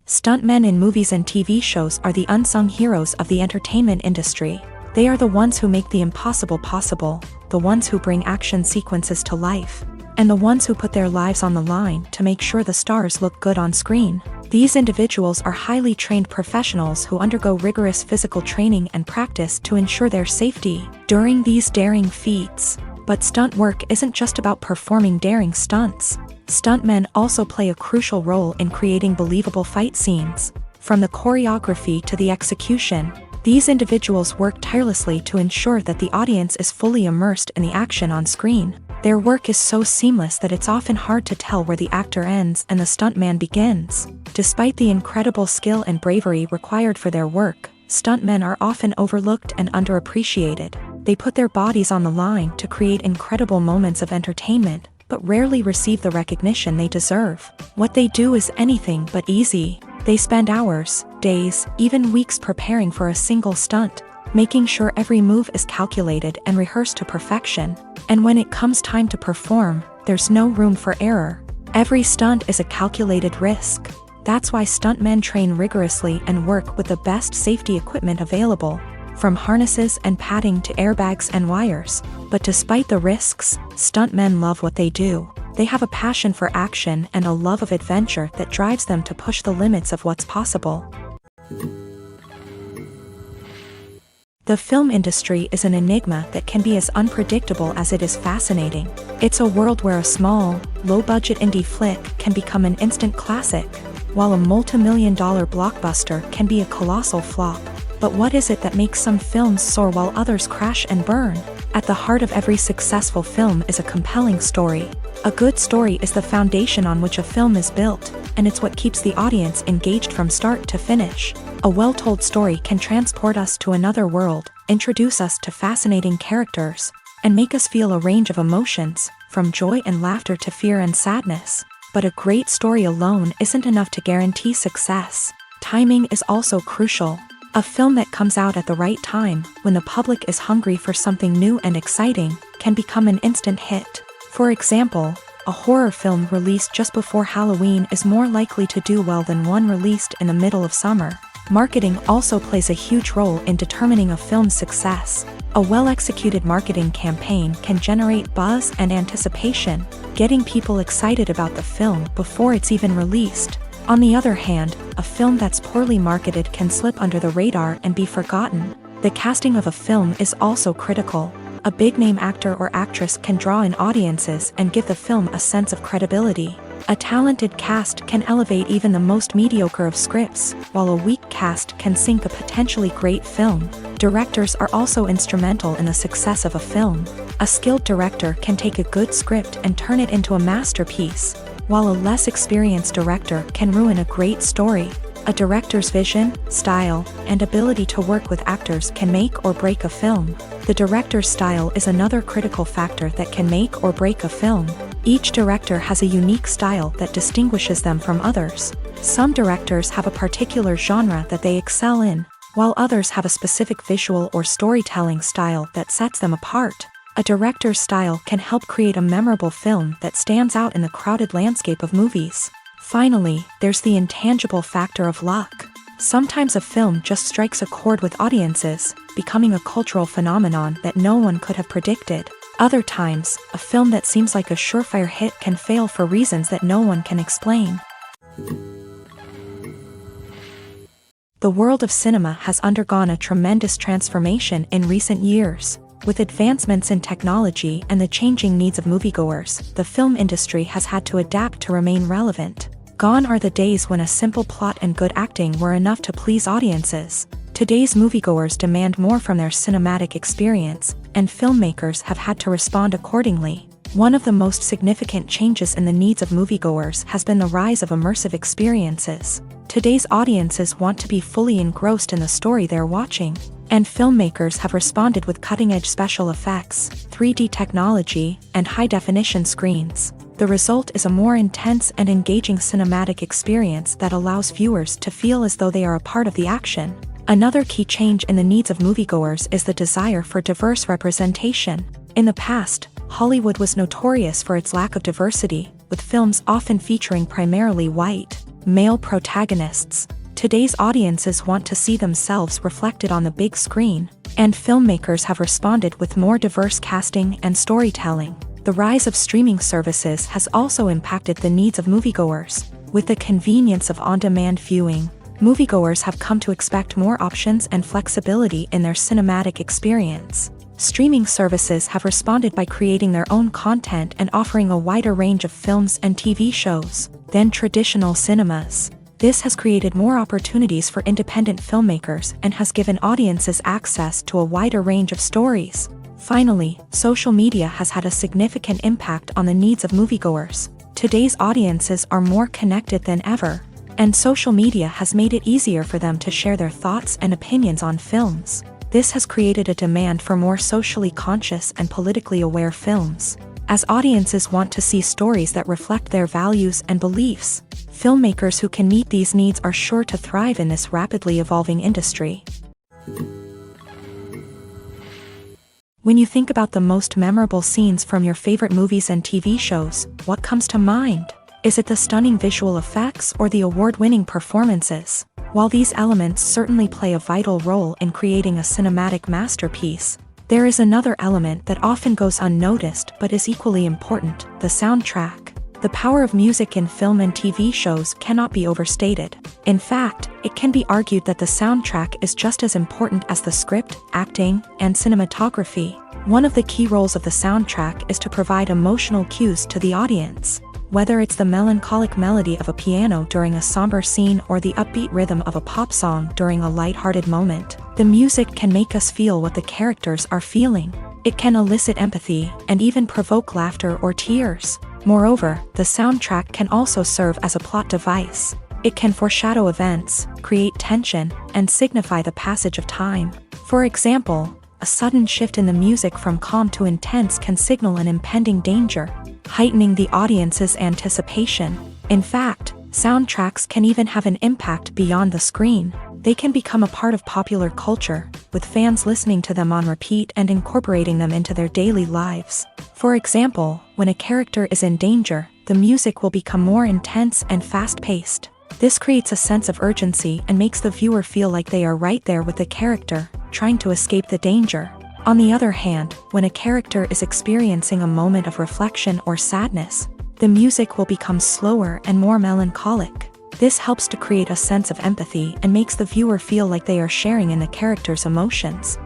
Stuntmen in movies and TV shows are the unsung heroes of the entertainment industry. They are the ones who make the impossible possible, the ones who bring action sequences to life, and the ones who put their lives on the line to make sure the stars look good on screen. These individuals are highly trained professionals who undergo rigorous physical training and practice to ensure their safety during these daring feats. But stunt work isn't just about performing daring stunts. Stuntmen also play a crucial role in creating believable fight scenes. From the choreography to the execution, these individuals work tirelessly to ensure that the audience is fully immersed in the action on screen. Their work is so seamless that it's often hard to tell where the actor ends and the stuntman begins. Despite the incredible skill and bravery required for their work, stuntmen are often overlooked and underappreciated. They put their bodies on the line to create incredible moments of entertainment, but rarely receive the recognition they deserve. What they do is anything but easy. They spend hours, days, even weeks preparing for a single stunt, making sure every move is calculated and rehearsed to perfection. And when it comes time to perform, there's no room for error. Every stunt is a calculated risk. That's why stuntmen train rigorously and work with the best safety equipment available, from harnesses and padding to airbags and wires. But despite the risks, stuntmen love what they do. They have a passion for action and a love of adventure that drives them to push the limits of what's possible. The film industry is an enigma that can be as unpredictable as it is fascinating. It's a world where a small, low-budget indie flick can become an instant classic, while a multi-million-dollar blockbuster can be a colossal flop. But what is it that makes some films soar while others crash and burn? At the heart of every successful film is a compelling story. A good story is the foundation on which a film is built, and it's what keeps the audience engaged from start to finish. A well-told story can transport us to another world, introduce us to fascinating characters, and make us feel a range of emotions, from joy and laughter to fear and sadness. But a great story alone isn't enough to guarantee success. Timing is also crucial. A film that comes out at the right time, when the public is hungry for something new and exciting, can become an instant hit. For example, A horror film released just before Halloween is more likely to do well than one released in the middle of summer. Marketing also plays a huge role in determining a film's success. A well-executed marketing campaign can generate buzz and anticipation, getting people excited about the film before it's even released. On the other hand, a film that's poorly marketed can slip under the radar and be forgotten. The casting of a film is also critical. A big-name actor or actress can draw in audiences and give the film a sense of credibility. A talented cast can elevate even the most mediocre of scripts, while a weak cast can sink a potentially great film. Directors are also instrumental in the success of a film. A skilled director can take a good script and turn it into a masterpiece, while a less experienced director can ruin a great story. A director's vision, style, and ability to work with actors can make or break a film. The director's style is another critical factor that can make or break a film. Each director has a unique style that distinguishes them from others. Some directors have a particular genre that they excel in, while others have a specific visual or storytelling style that sets them apart. A director's style can help create a memorable film that stands out in the crowded landscape of movies. Finally, there's the intangible factor of luck. Sometimes a film just strikes a chord with audiences, becoming a cultural phenomenon that no one could have predicted. Other times, a film that seems like a surefire hit can fail for reasons that no one can explain. The world of cinema has undergone a tremendous transformation in recent years. With advancements in technology and the changing needs of moviegoers, the film industry has had to adapt to remain relevant. Gone are the days when a simple plot and good acting were enough to please audiences. Today's moviegoers demand more from their cinematic experience, and filmmakers have had to respond accordingly. One of the most significant changes in the needs of moviegoers has been the rise of immersive experiences. Today's audiences want to be fully engrossed in the story they're watching, and filmmakers have responded with cutting-edge special effects, 3D technology, and high-definition screens. The result is a more intense and engaging cinematic experience that allows viewers to feel as though they are a part of the action. Another key change in the needs of moviegoers is the desire for diverse representation. In the past, Hollywood was notorious for its lack of diversity, with films often featuring primarily white, male protagonists. Today's audiences want to see themselves reflected on the big screen, and filmmakers have responded with more diverse casting and storytelling. The rise of streaming services has also impacted the needs of moviegoers. With the convenience of on-demand viewing, moviegoers have come to expect more options and flexibility in their cinematic experience. Streaming services have responded by creating their own content and offering a wider range of films and TV shows than traditional cinemas. This has created more opportunities for independent filmmakers and has given audiences access to a wider range of stories. Finally, social media has had a significant impact on the needs of moviegoers. Today's audiences are more connected than ever, and social media has made it easier for them to share their thoughts and opinions on films. This has created a demand for more socially conscious and politically aware films. As audiences want to see stories that reflect their values and beliefs, filmmakers who can meet these needs are sure to thrive in this rapidly evolving industry. When you think about the most memorable scenes from your favorite movies and TV shows, what comes to mind? Is it the stunning visual effects or the award-winning performances? While these elements certainly play a vital role in creating a cinematic masterpiece, there is another element that often goes unnoticed but is equally important: the soundtrack. The power of music in film and TV shows cannot be overstated. In fact, it can be argued that the soundtrack is just as important as the script, acting, and cinematography. One of the key roles of the soundtrack is to provide emotional cues to the audience. Whether it's the melancholic melody of a piano during a somber scene or the upbeat rhythm of a pop song during a lighthearted moment, the music can make us feel what the characters are feeling. It can elicit empathy and even provoke laughter or tears. Moreover, the soundtrack can also serve as a plot device. It can foreshadow events, create tension, and signify the passage of time. For example, a sudden shift in the music from calm to intense can signal an impending danger, heightening the audience's anticipation. In fact, soundtracks can even have an impact beyond the screen. They can become a part of popular culture, with fans listening to them on repeat and incorporating them into their daily lives. For example, when a character is in danger, the music will become more intense and fast-paced. This creates a sense of urgency and makes the viewer feel like they are right there with the character, trying to escape the danger. On the other hand, when a character is experiencing a moment of reflection or sadness, the music will become slower and more melancholic. This helps to create a sense of empathy and makes the viewer feel like they are sharing in the character's emotions.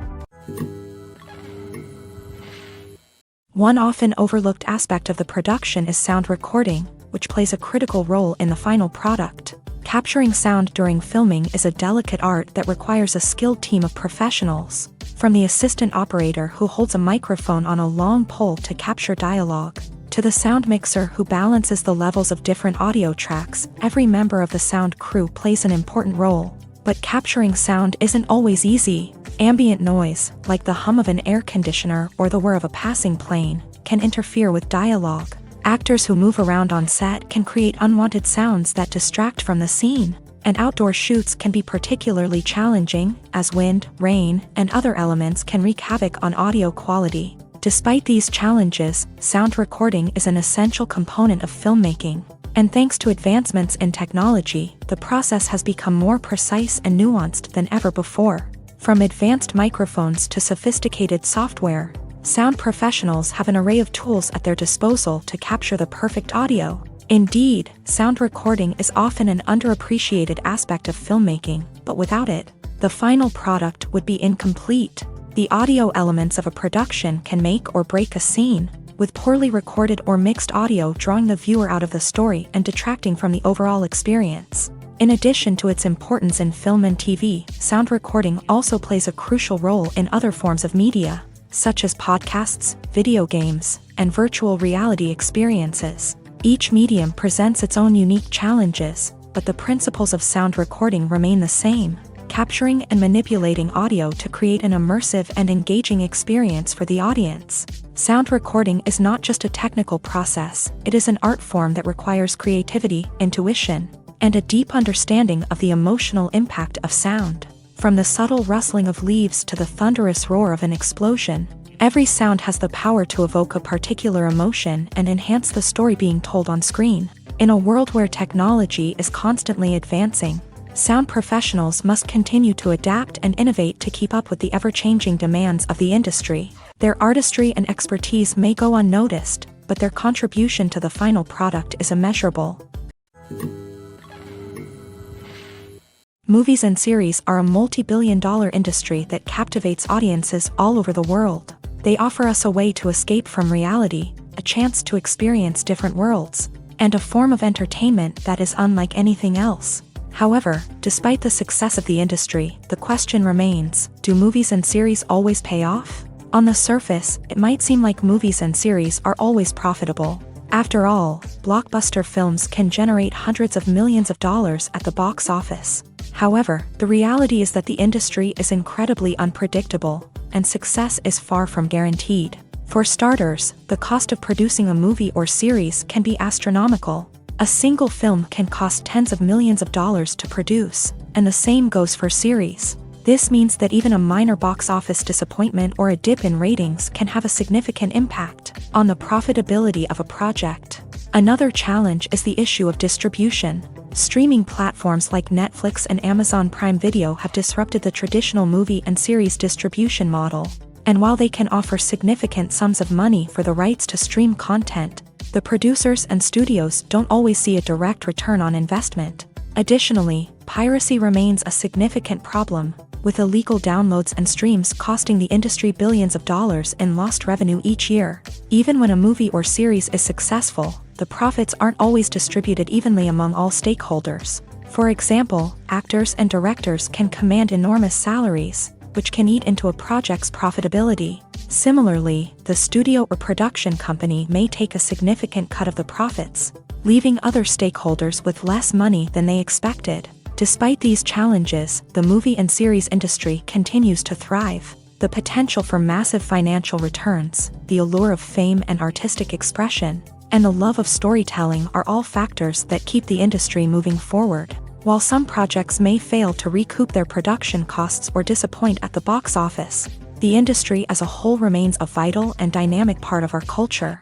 One often overlooked aspect of the production is sound recording, which plays a critical role in the final product. Capturing sound during filming is a delicate art that requires a skilled team of professionals, from the assistant operator who holds a microphone on a long pole to capture dialogue, to the sound mixer who balances the levels of different audio tracks. Every member of the sound crew plays an important role. But capturing sound isn't always easy. Ambient noise, like the hum of an air conditioner or the whir of a passing plane, can interfere with dialogue. Actors who move around on set can create unwanted sounds that distract from the scene. And outdoor shoots can be particularly challenging, as wind, rain, and other elements can wreak havoc on audio quality. Despite these challenges, sound recording is an essential component of filmmaking. And thanks to advancements in technology, the process has become more precise and nuanced than ever before. From advanced microphones to sophisticated software, sound professionals have an array of tools at their disposal to capture the perfect audio. Indeed, sound recording is often an underappreciated aspect of filmmaking, but without it, the final product would be incomplete. The audio elements of a production can make or break a scene, with poorly recorded or mixed audio drawing the viewer out of the story and detracting from the overall experience. In addition to its importance in film and TV, sound recording also plays a crucial role in other forms of media, such as podcasts, video games, and virtual reality experiences. Each medium presents its own unique challenges, but the principles of sound recording remain the same: capturing and manipulating audio to create an immersive and engaging experience for the audience. Sound recording is not just a technical process, it is an art form that requires creativity, intuition, and a deep understanding of the emotional impact of sound. From the subtle rustling of leaves to the thunderous roar of an explosion, every sound has the power to evoke a particular emotion and enhance the story being told on screen. In a world where technology is constantly advancing, sound professionals must continue to adapt and innovate to keep up with the ever-changing demands of the industry. Their artistry and expertise may go unnoticed, but their contribution to the final product is immeasurable. Movies and series are a multi-billion-dollar industry that captivates audiences all over the world. They offer us a way to escape from reality, a chance to experience different worlds, and a form of entertainment that is unlike anything else. However, despite the success of the industry, the question remains: do movies and series always pay off? On the surface, it might seem like movies and series are always profitable. After all, blockbuster films can generate hundreds of millions of dollars at the box office. However, the reality is that the industry is incredibly unpredictable, and success is far from guaranteed. For starters, the cost of producing a movie or series can be astronomical. A single film can cost tens of millions of dollars to produce, and the same goes for series. This means that even a minor box office disappointment or a dip in ratings can have a significant impact on the profitability of a project. Another challenge is the issue of distribution. Streaming platforms like Netflix and Amazon Prime Video have disrupted the traditional movie and series distribution model. And while they can offer significant sums of money for the rights to stream content, the producers and studios don't always see a direct return on investment. Additionally, piracy remains a significant problem, with illegal downloads and streams costing the industry billions of dollars in lost revenue each year. Even when a movie or series is successful, the profits aren't always distributed evenly among all stakeholders. For example, actors and directors can command enormous salaries, which can eat into a project's profitability. Similarly, the studio or production company may take a significant cut of the profits, leaving other stakeholders with less money than they expected. Despite these challenges, the movie and series industry continues to thrive. The potential for massive financial returns, the allure of fame and artistic expression, and the love of storytelling are all factors that keep the industry moving forward. While some projects may fail to recoup their production costs or disappoint at the box office, the industry as a whole remains a vital and dynamic part of our culture.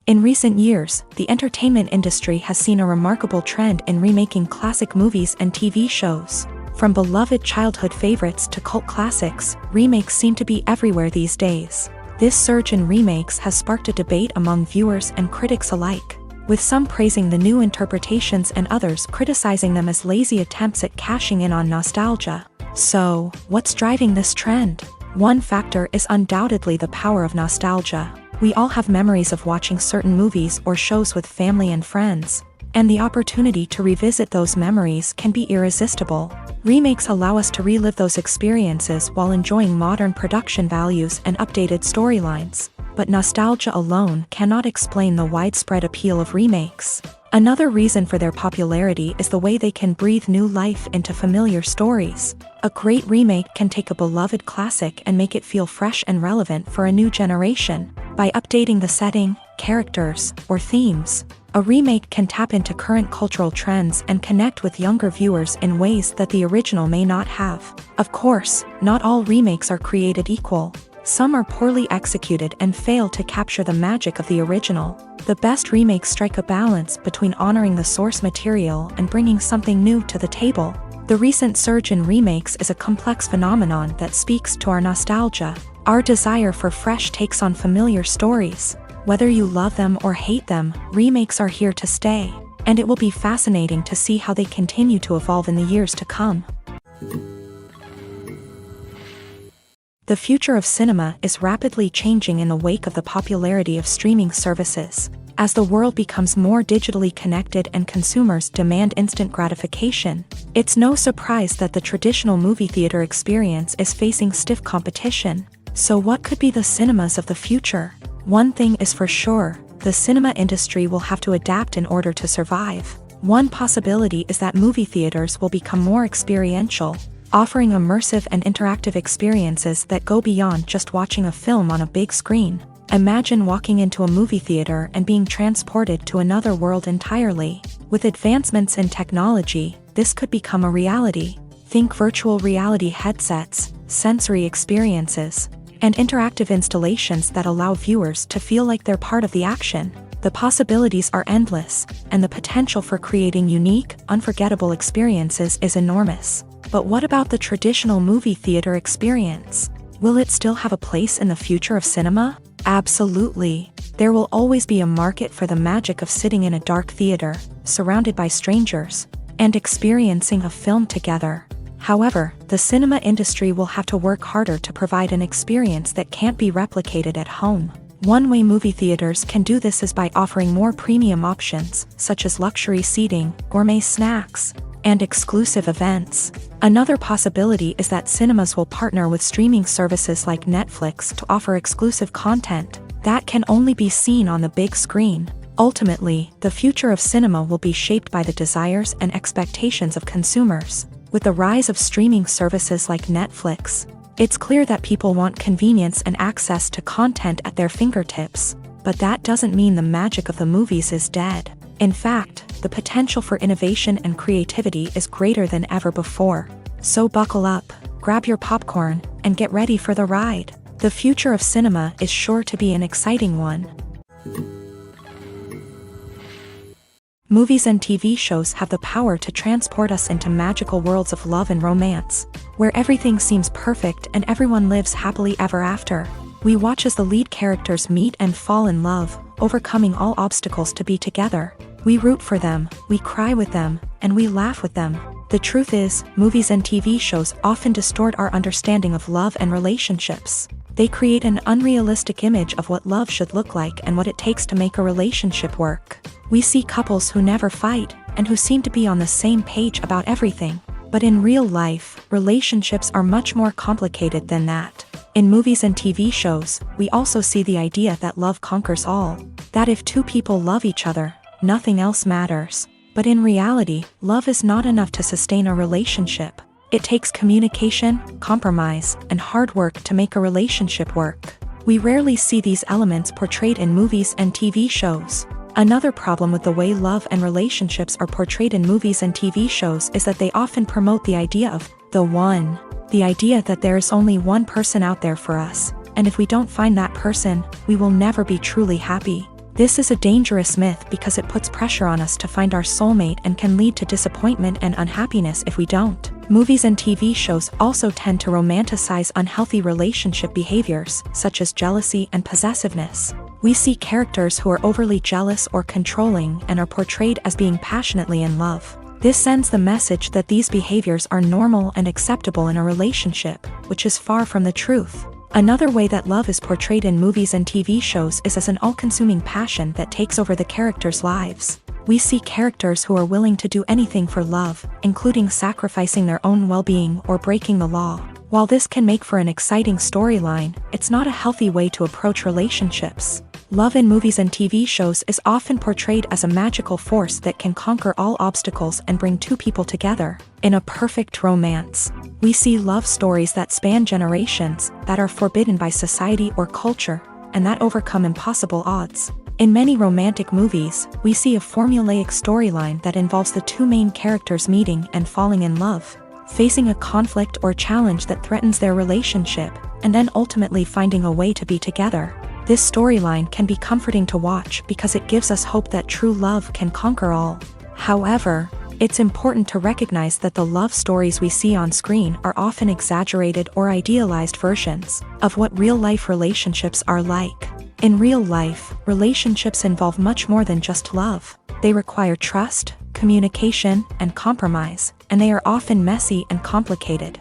In recent years, the entertainment industry has seen a remarkable trend in remaking classic movies and TV shows. From beloved childhood favorites to cult classics, remakes seem to be everywhere these days. This surge in remakes has sparked a debate among viewers and critics alike, with some praising the new interpretations and others criticizing them as lazy attempts at cashing in on nostalgia. So, what's driving this trend? One factor is undoubtedly the power of nostalgia. We all have memories of watching certain movies or shows with family and friends, and the opportunity to revisit those memories can be irresistible. Remakes allow us to relive those experiences while enjoying modern production values and updated storylines. But nostalgia alone cannot explain the widespread appeal of remakes. Another reason for their popularity is the way they can breathe new life into familiar stories. A great remake can take a beloved classic and make it feel fresh and relevant for a new generation. By updating the setting, characters, or themes, a remake can tap into current cultural trends and connect with younger viewers in ways that the original may not have. Of course, not all remakes are created equal. Some are poorly executed and fail to capture the magic of the original. The best remakes strike a balance between honoring the source material and bringing something new to the table. The recent surge in remakes is a complex phenomenon that speaks to our nostalgia, our desire for fresh takes on familiar stories. Whether you love them or hate them, remakes are here to stay, and it will be fascinating to see how they continue to evolve in the years to come. The future of cinema is rapidly changing in the wake of the popularity of streaming services. As the world becomes more digitally connected and consumers demand instant gratification, it's no surprise that the traditional movie theater experience is facing stiff competition. So what could be the cinemas of the future? One thing is for sure, the cinema industry will have to adapt in order to survive. One possibility is that movie theaters will become more experiential, offering immersive and interactive experiences that go beyond just watching a film on a big screen. Imagine walking into a movie theater and being transported to another world entirely. With advancements in technology, this could become a reality. Think virtual reality headsets, sensory experiences, and interactive installations that allow viewers to feel like they're part of the action. The possibilities are endless, and the potential for creating unique, unforgettable experiences is enormous. But what about the traditional movie theater experience? Will it still have a place in the future of cinema? Absolutely. There will always be a market for the magic of sitting in a dark theater, surrounded by strangers, and experiencing a film together. However, the cinema industry will have to work harder to provide an experience that can't be replicated at home. One way movie theaters can do this is by offering more premium options, such as luxury seating, gourmet snacks, and exclusive events. Another possibility is that cinemas will partner with streaming services like Netflix to offer exclusive content that can only be seen on the big screen. Ultimately, the future of cinema will be shaped by the desires and expectations of consumers. With the rise of streaming services like Netflix, it's clear that people want convenience and access to content at their fingertips. But that doesn't mean the magic of the movies is dead. In fact, the potential for innovation and creativity is greater than ever before. So buckle up, grab your popcorn, and get ready for the ride. The future of cinema is sure to be an exciting one. Movies and TV shows have the power to transport us into magical worlds of love and romance, where everything seems perfect and everyone lives happily ever after. We watch as the lead characters meet and fall in love, overcoming all obstacles to be together. We root for them, we cry with them, and we laugh with them. The truth is, movies and TV shows often distort our understanding of love and relationships. They create an unrealistic image of what love should look like and what it takes to make a relationship work. We see couples who never fight, and who seem to be on the same page about everything. But in real life, relationships are much more complicated than that. In movies and TV shows, we also see the idea that love conquers all. That if two people love each other, nothing else matters. But in reality, love is not enough to sustain a relationship. It takes communication, compromise, and hard work to make a relationship work. We rarely see these elements portrayed in movies and TV shows. Another problem with the way love and relationships are portrayed in movies and TV shows is that they often promote the idea of the one. The idea that there is only one person out there for us, and if we don't find that person, we will never be truly happy. This is a dangerous myth because it puts pressure on us to find our soulmate and can lead to disappointment and unhappiness if we don't. Movies and TV shows also tend to romanticize unhealthy relationship behaviors, such as jealousy and possessiveness. We see characters who are overly jealous or controlling and are portrayed as being passionately in love. This sends the message that these behaviors are normal and acceptable in a relationship, which is far from the truth. Another way that love is portrayed in movies and TV shows is as an all-consuming passion that takes over the characters' lives. We see characters who are willing to do anything for love, including sacrificing their own well-being or breaking the law. While this can make for an exciting storyline, it's not a healthy way to approach relationships. Love in movies and TV shows is often portrayed as a magical force that can conquer all obstacles and bring two people together in a perfect romance. We see love stories that span generations, that are forbidden by society or culture, and that overcome impossible odds. In many romantic movies, we see a formulaic storyline that involves the two main characters meeting and falling in love, facing a conflict or challenge that threatens their relationship, and then ultimately finding a way to be together. This storyline can be comforting to watch because it gives us hope that true love can conquer all. However, it's important to recognize that the love stories we see on screen are often exaggerated or idealized versions of what real-life relationships are like. In real life, relationships involve much more than just love. They require trust, communication, and compromise, and they are often messy and complicated.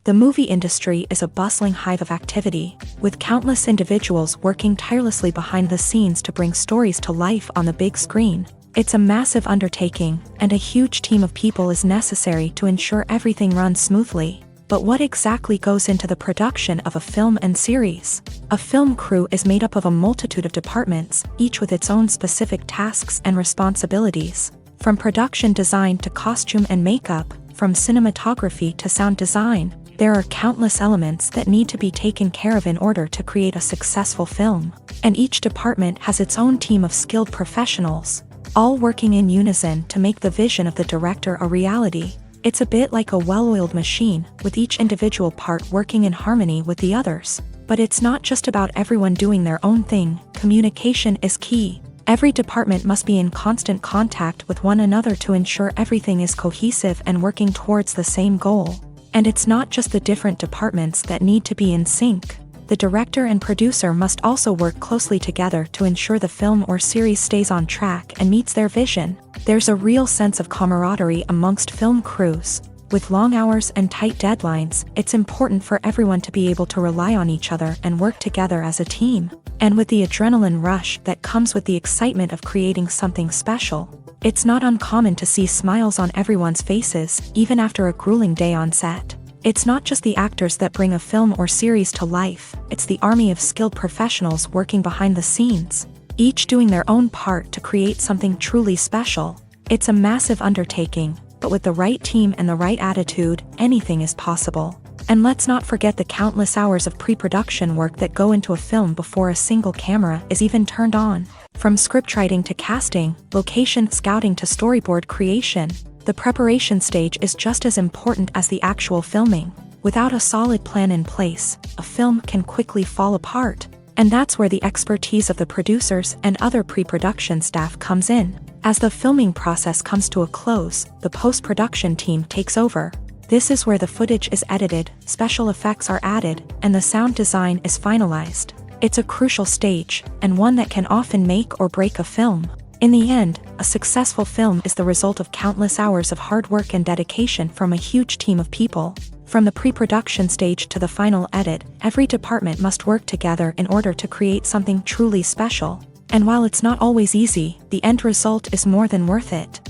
The movie industry is a bustling hive of activity, with countless individuals working tirelessly behind the scenes to bring stories to life on the big screen. It's a massive undertaking, and a huge team of people is necessary to ensure everything runs smoothly. But what exactly goes into the production of a film and series? A film crew is made up of a multitude of departments, each with its own specific tasks and responsibilities. From production design to costume and makeup, from cinematography to sound design, there are countless elements that need to be taken care of in order to create a successful film. And each department has its own team of skilled professionals, all working in unison to make the vision of the director a reality. It's a bit like a well-oiled machine, with each individual part working in harmony with the others. But it's not just about everyone doing their own thing. Communication is key. Every department must be in constant contact with one another to ensure everything is cohesive and working towards the same goal. And it's not just the different departments that need to be in sync. The director and producer must also work closely together to ensure the film or series stays on track and meets their vision. There's a real sense of camaraderie amongst film crews. With long hours and tight deadlines, it's important for everyone to be able to rely on each other and work together as a team. And with the adrenaline rush that comes with the excitement of creating something special, it's not uncommon to see smiles on everyone's faces, even after a grueling day on set. It's not just the actors that bring a film or series to life, it's the army of skilled professionals working behind the scenes, each doing their own part to create something truly special. It's a massive undertaking, but with the right team and the right attitude, anything is possible. And let's not forget the countless hours of pre-production work that go into a film before a single camera is even turned on. From scriptwriting to casting, location scouting to storyboard creation, the preparation stage is just as important as the actual filming. Without a solid plan in place, a film can quickly fall apart. And that's where the expertise of the producers and other pre-production staff comes in. As the filming process comes to a close, the post-production team takes over. This is where the footage is edited, special effects are added, and the sound design is finalized. It's a crucial stage, and one that can often make or break a film. In the end, a successful film is the result of countless hours of hard work and dedication from a huge team of people. From the pre-production stage to the final edit, every department must work together in order to create something truly special. And while it's not always easy, the end result is more than worth it.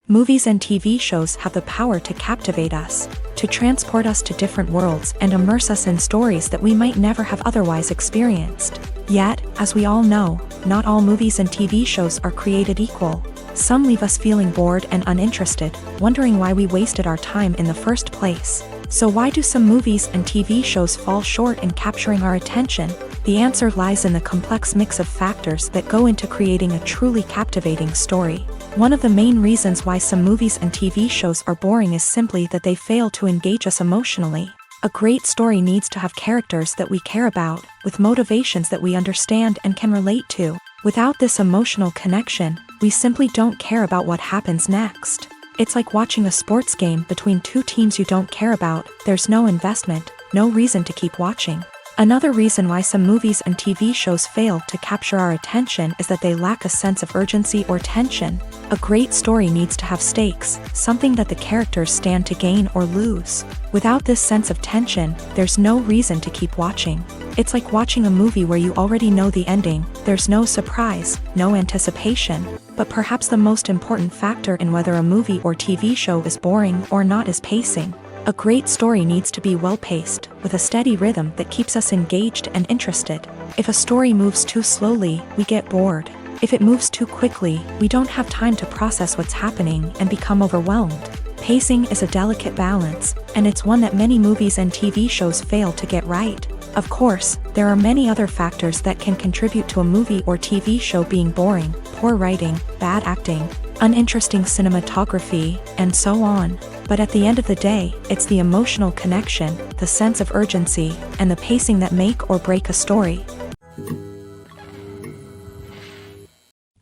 Movies and TV shows have the power to captivate us, to transport us to different worlds and immerse us in stories that we might never have otherwise experienced. Yet, as we all know, not all movies and TV shows are created equal. Some leave us feeling bored and uninterested, wondering why we wasted our time in the first place. So why do some movies and TV shows fall short in capturing our attention? The answer lies in the complex mix of factors that go into creating a truly captivating story. One of the main reasons why some movies and TV shows are boring is simply that they fail to engage us emotionally. A great story needs to have characters that we care about, with motivations that we understand and can relate to. Without this emotional connection, we simply don't care about what happens next. It's like watching a sports game between two teams you don't care about. There's no investment, no reason to keep watching. Another reason why some movies and TV shows fail to capture our attention is that they lack a sense of urgency or tension. A great story needs to have stakes, something that the characters stand to gain or lose. Without this sense of tension, there's no reason to keep watching. It's like watching a movie where you already know the ending. There's no surprise, no anticipation. But perhaps the most important factor in whether a movie or TV show is boring or not is pacing. A great story needs to be well-paced, with a steady rhythm that keeps us engaged and interested. If a story moves too slowly, we get bored. If it moves too quickly, we don't have time to process what's happening and become overwhelmed. Pacing is a delicate balance, and it's one that many movies and TV shows fail to get right. Of course, there are many other factors that can contribute to a movie or TV show being boring: poor writing, bad acting, uninteresting cinematography, and so on. But at the end of the day, it's the emotional connection, the sense of urgency, and the pacing that make or break a story.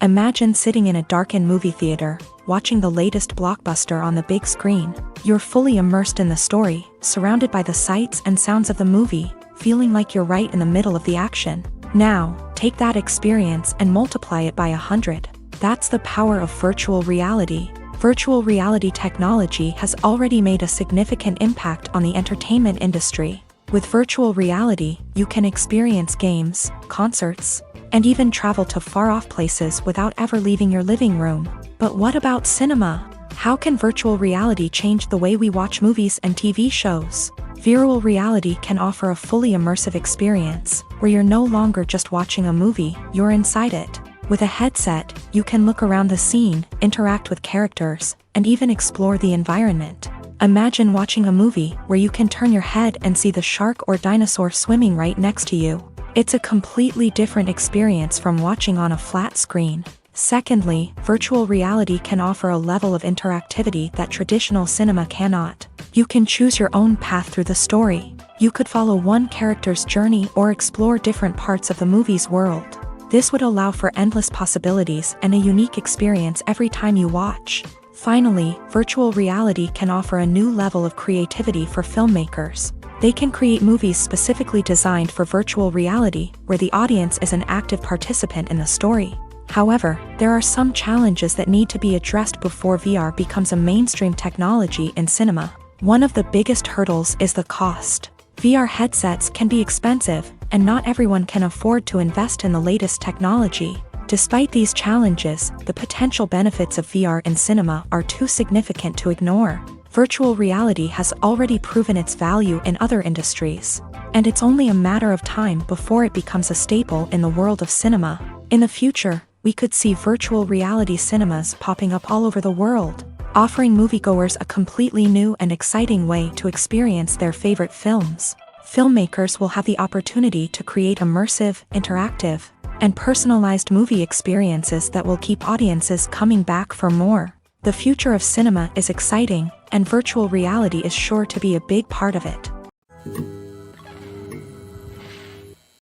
Imagine sitting in a darkened movie theater, watching the latest blockbuster on the big screen. You're fully immersed in the story, surrounded by the sights and sounds of the movie, feeling like you're right in the middle of the action. Now, take that experience and multiply it by 100. That's the power of virtual reality. Virtual reality technology has already made a significant impact on the entertainment industry. With virtual reality, you can experience games, concerts, and even travel to far-off places without ever leaving your living room. But what about cinema? How can virtual reality change the way we watch movies and TV shows? Virtual reality can offer a fully immersive experience, where you're no longer just watching a movie, you're inside it. With a headset, you can look around the scene, interact with characters, and even explore the environment. Imagine watching a movie where you can turn your head and see the shark or dinosaur swimming right next to you. It's a completely different experience from watching on a flat screen. Secondly, virtual reality can offer a level of interactivity that traditional cinema cannot. You can choose your own path through the story. You could follow one character's journey or explore different parts of the movie's world. This would allow for endless possibilities and a unique experience every time you watch. Finally, virtual reality can offer a new level of creativity for filmmakers. They can create movies specifically designed for virtual reality, where the audience is an active participant in the story. However, there are some challenges that need to be addressed before VR becomes a mainstream technology in cinema. One of the biggest hurdles is the cost. VR headsets can be expensive, and not everyone can afford to invest in the latest technology. Despite these challenges, the potential benefits of VR in cinema are too significant to ignore. Virtual reality has already proven its value in other industries, and it's only a matter of time before it becomes a staple in the world of cinema. In the future, we could see virtual reality cinemas popping up all over the world, offering moviegoers a completely new and exciting way to experience their favorite films. Filmmakers will have the opportunity to create immersive, interactive, and personalized movie experiences that will keep audiences coming back for more. The future of cinema is exciting, and virtual reality is sure to be a big part of it.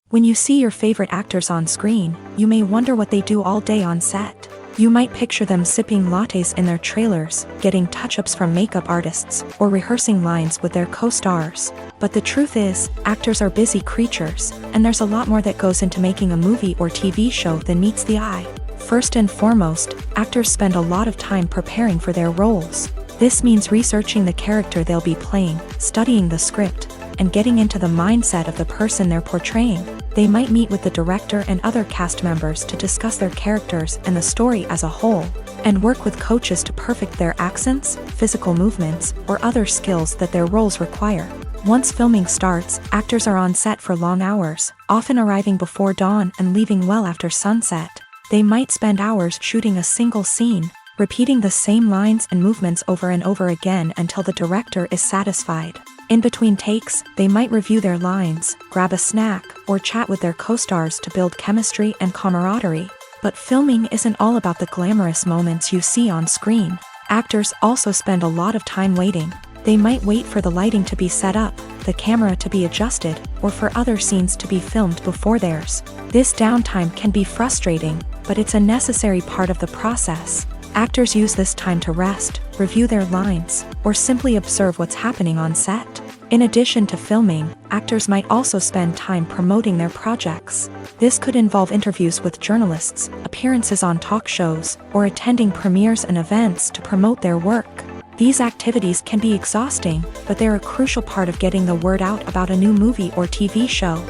When you see your favorite actors on screen, you may wonder what they do all day on set. You might picture them sipping lattes in their trailers, getting touch-ups from makeup artists, or rehearsing lines with their co-stars. But the truth is, actors are busy creatures, and there's a lot more that goes into making a movie or TV show than meets the eye. First and foremost, actors spend a lot of time preparing for their roles. This means researching the character they'll be playing, studying the script, and getting into the mindset of the person they're portraying. They might meet with the director and other cast members to discuss their characters and the story as a whole, and work with coaches to perfect their accents, physical movements, or other skills that their roles require. Once filming starts, actors are on set for long hours, often arriving before dawn and leaving well after sunset. They might spend hours shooting a single scene, repeating the same lines and movements over and over again until the director is satisfied. In between takes, they might review their lines, grab a snack, or chat with their co-stars to build chemistry and camaraderie. But filming isn't all about the glamorous moments you see on screen. Actors also spend a lot of time waiting. They might wait for the lighting to be set up, the camera to be adjusted, or for other scenes to be filmed before theirs. This downtime can be frustrating, but it's a necessary part of the process. Actors use this time to rest, review their lines, or simply observe what's happening on set. In addition to filming, actors might also spend time promoting their projects. This could involve interviews with journalists, appearances on talk shows, or attending premieres and events to promote their work. These activities can be exhausting, but they're a crucial part of getting the word out about a new movie or TV show.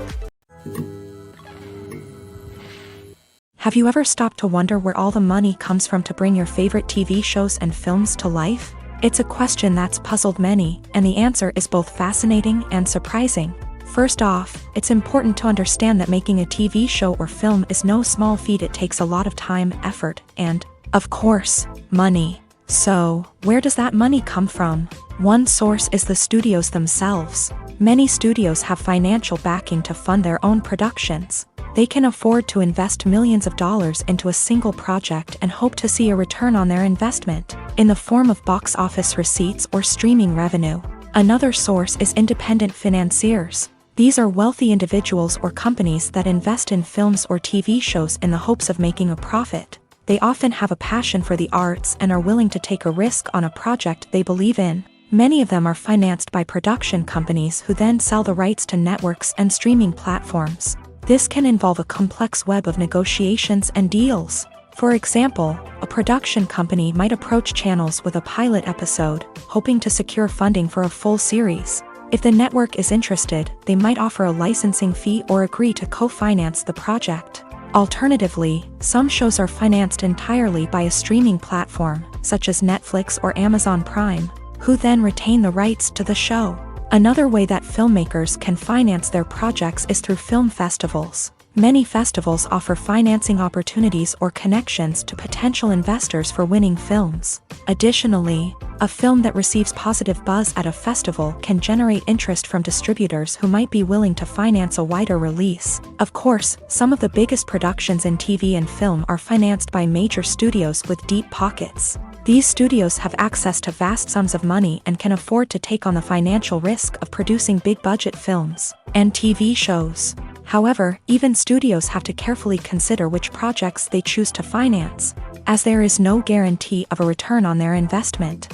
Have you ever stopped to wonder where all the money comes from to bring your favorite TV shows and films to life? It's a question that's puzzled many, and the answer is both fascinating and surprising. First off, it's important to understand that making a TV show or film is no small feat. It takes a lot of time, effort, and, of course, money. So, where does that money come from? One source is the studios themselves. Many studios have financial backing to fund their own productions. They can afford to invest millions of dollars into a single project and hope to see a return on their investment, in the form of box office receipts or streaming revenue. Another source is independent financiers. These are wealthy individuals or companies that invest in films or TV shows in the hopes of making a profit. They often have a passion for the arts and are willing to take a risk on a project they believe in. Many of them are financed by production companies who then sell the rights to networks and streaming platforms. This can involve a complex web of negotiations and deals. For example, a production company might approach channels with a pilot episode, hoping to secure funding for a full series. If the network is interested, they might offer a licensing fee or agree to co-finance the project. Alternatively, some shows are financed entirely by a streaming platform, such as Netflix or Amazon Prime, who then retain the rights to the show. Another way that filmmakers can finance their projects is through film festivals. Many festivals offer financing opportunities or connections to potential investors for winning films. Additionally, a film that receives positive buzz at a festival can generate interest from distributors who might be willing to finance a wider release. Of course, some of the biggest productions in TV and film are financed by major studios with deep pockets. These studios have access to vast sums of money and can afford to take on the financial risk of producing big-budget films and TV shows. However, even studios have to carefully consider which projects they choose to finance, as there is no guarantee of a return on their investment.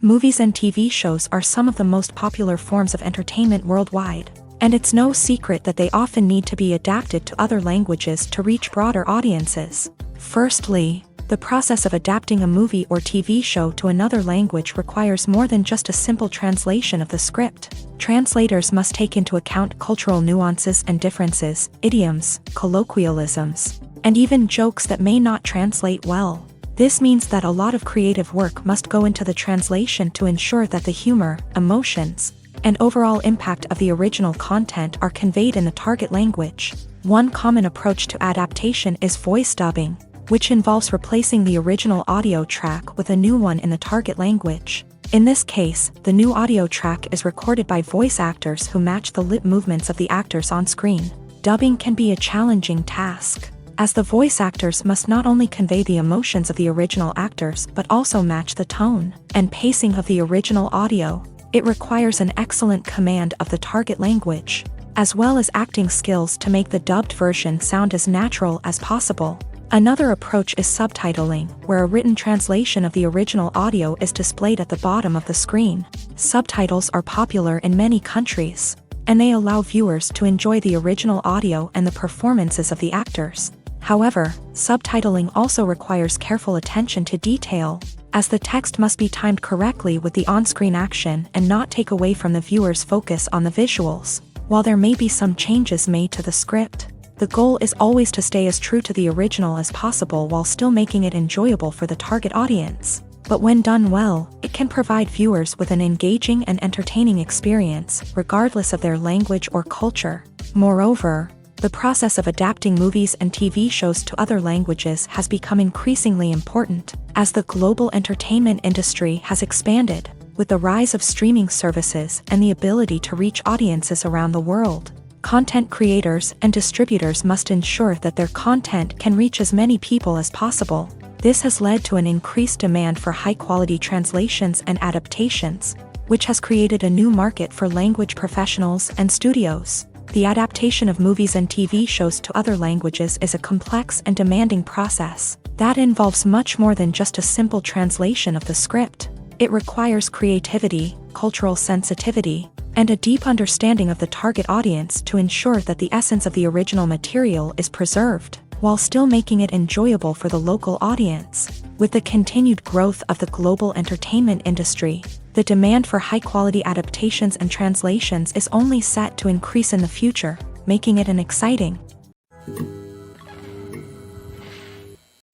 Movies and TV shows are some of the most popular forms of entertainment worldwide, and it's no secret that they often need to be adapted to other languages to reach broader audiences. Firstly, the process of adapting a movie or TV show to another language requires more than just a simple translation of the script. Translators must take into account cultural nuances and differences, idioms, colloquialisms, and even jokes that may not translate well. This means that a lot of creative work must go into the translation to ensure that the humor, emotions, and overall impact of the original content are conveyed in the target language. One common approach to adaptation is voice dubbing, which involves replacing the original audio track with a new one in the target language. In this case, the new audio track is recorded by voice actors who match the lip movements of the actors on screen. Dubbing can be a challenging task, as the voice actors must not only convey the emotions of the original actors but also match the tone and pacing of the original audio. It requires an excellent command of the target language, as well as acting skills to make the dubbed version sound as natural as possible. Another approach is subtitling, where a written translation of the original audio is displayed at the bottom of the screen. Subtitles are popular in many countries, and they allow viewers to enjoy the original audio and the performances of the actors. However, subtitling also requires careful attention to detail, as the text must be timed correctly with the on-screen action and not take away from the viewer's focus on the visuals. While there may be some changes made to the script, the goal is always to stay as true to the original as possible while still making it enjoyable for the target audience. But when done well, it can provide viewers with an engaging and entertaining experience, regardless of their language or culture. Moreover, the process of adapting movies and TV shows to other languages has become increasingly important, As the global entertainment industry has expanded, with the rise of streaming services and the ability to reach audiences around the world, content creators and distributors must ensure that their content can reach as many people as possible. This has led to an increased demand for high-quality translations and adaptations, which has created a new market for language professionals and studios. The adaptation of movies and TV shows to other languages is a complex and demanding process that involves much more than just a simple translation of the script. It requires creativity, cultural sensitivity, and a deep understanding of the target audience to ensure that the essence of the original material is preserved, while still making it enjoyable for the local audience. With the continued growth of the global entertainment industry, the demand for high-quality adaptations and translations is only set to increase in the future, making it an exciting.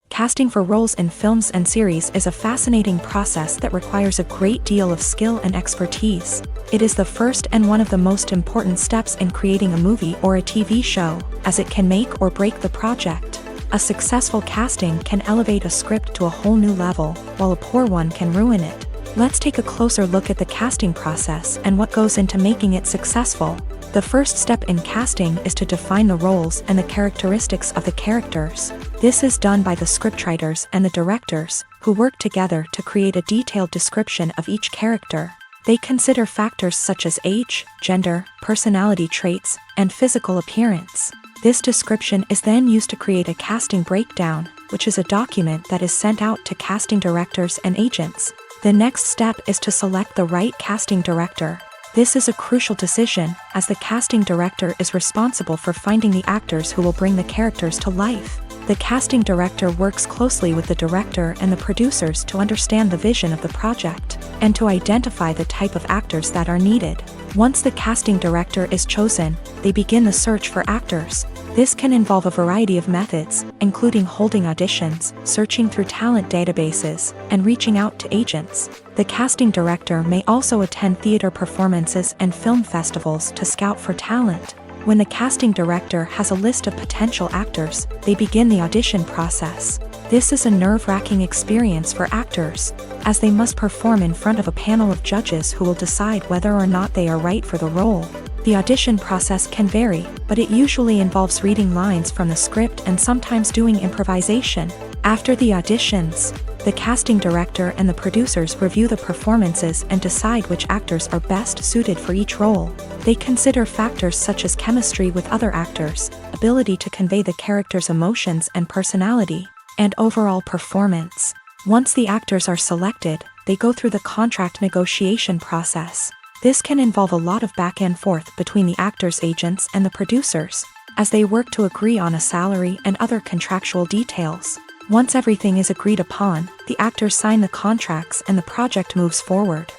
Casting for roles in films and series is a fascinating process that requires a great deal of skill and expertise. It is the first and one of the most important steps in creating a movie or a TV show, as it can make or break the project. A successful casting can elevate a script to a whole new level, while a poor one can ruin it. Let's take a closer look at the casting process and what goes into making it successful. The first step in casting is to define the roles and the characteristics of the characters. This is done by the scriptwriters and the directors, who work together to create a detailed description of each character. They consider factors such as age, gender, personality traits, and physical appearance. This description is then used to create a casting breakdown, which is a document that is sent out to casting directors and agents. The next step is to select the right casting director. This is a crucial decision, as the casting director is responsible for finding the actors who will bring the characters to life. The casting director works closely with the director and the producers to understand the vision of the project, and to identify the type of actors that are needed. Once the casting director is chosen, they begin the search for actors. This can involve a variety of methods, including holding auditions, searching through talent databases, and reaching out to agents. The casting director may also attend theater performances and film festivals to scout for talent. When the casting director has a list of potential actors, they begin the audition process. This is a nerve-wracking experience for actors, as they must perform in front of a panel of judges who will decide whether or not they are right for the role. The audition process can vary, but it usually involves reading lines from the script and sometimes doing improvisation. After the auditions, the casting director and the producers review the performances and decide which actors are best suited for each role. They consider factors such as chemistry with other actors, ability to convey the character's emotions and personality, and overall performance. Once the actors are selected, they go through the contract negotiation process. This can involve a lot of back and forth between the actors' agents and the producers, as they work to agree on a salary and other contractual details. Once everything is agreed upon, the actors sign the contracts and the project moves forward.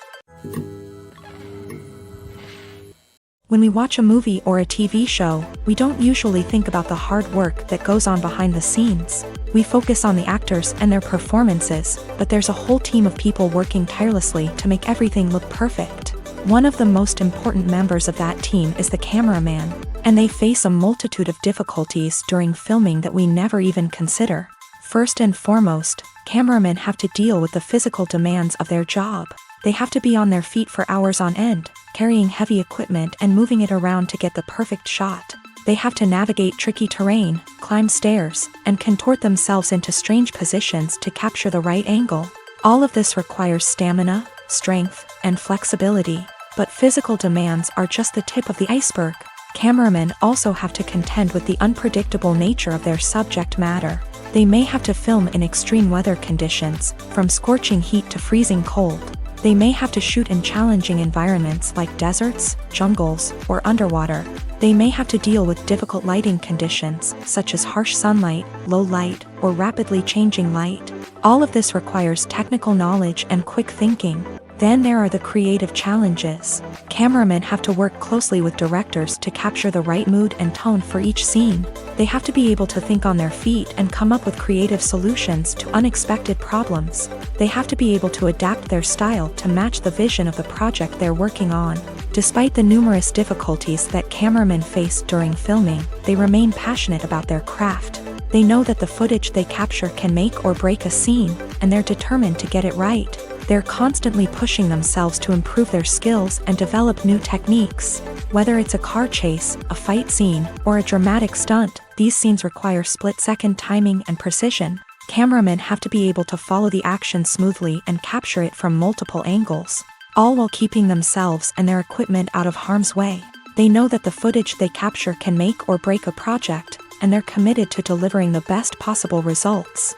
When we watch a movie or a TV show, we don't usually think about the hard work that goes on behind the scenes. We focus on the actors and their performances, but there's a whole team of people working tirelessly to make everything look perfect. One of the most important members of that team is the cameraman, and they face a multitude of difficulties during filming that we never even consider. First and foremost, cameramen have to deal with the physical demands of their job. They have to be on their feet for hours on end, carrying heavy equipment and moving it around to get the perfect shot. They have to navigate tricky terrain, climb stairs, and contort themselves into strange positions to capture the right angle. All of this requires stamina, strength, and flexibility. But physical demands are just the tip of the iceberg. Cameramen also have to contend with the unpredictable nature of their subject matter. They may have to film in extreme weather conditions, from scorching heat to freezing cold. They may have to shoot in challenging environments like deserts, jungles, or underwater. They may have to deal with difficult lighting conditions, such as harsh sunlight, low light, or rapidly changing light. All of this requires technical knowledge and quick thinking. Then there are the creative challenges. Cameramen have to work closely with directors to capture the right mood and tone for each scene. They have to be able to think on their feet and come up with creative solutions to unexpected problems. They have to be able to adapt their style to match the vision of the project they're working on. Despite the numerous difficulties that cameramen face during filming, they remain passionate about their craft. They know that the footage they capture can make or break a scene, and they're determined to get it right. They're constantly pushing themselves to improve their skills and develop new techniques. Whether it's a car chase, a fight scene, or a dramatic stunt, these scenes require split-second timing and precision. Cameramen have to be able to follow the action smoothly and capture it from multiple angles, all while keeping themselves and their equipment out of harm's way. They know that the footage they capture can make or break a project, and they're committed to delivering the best possible results.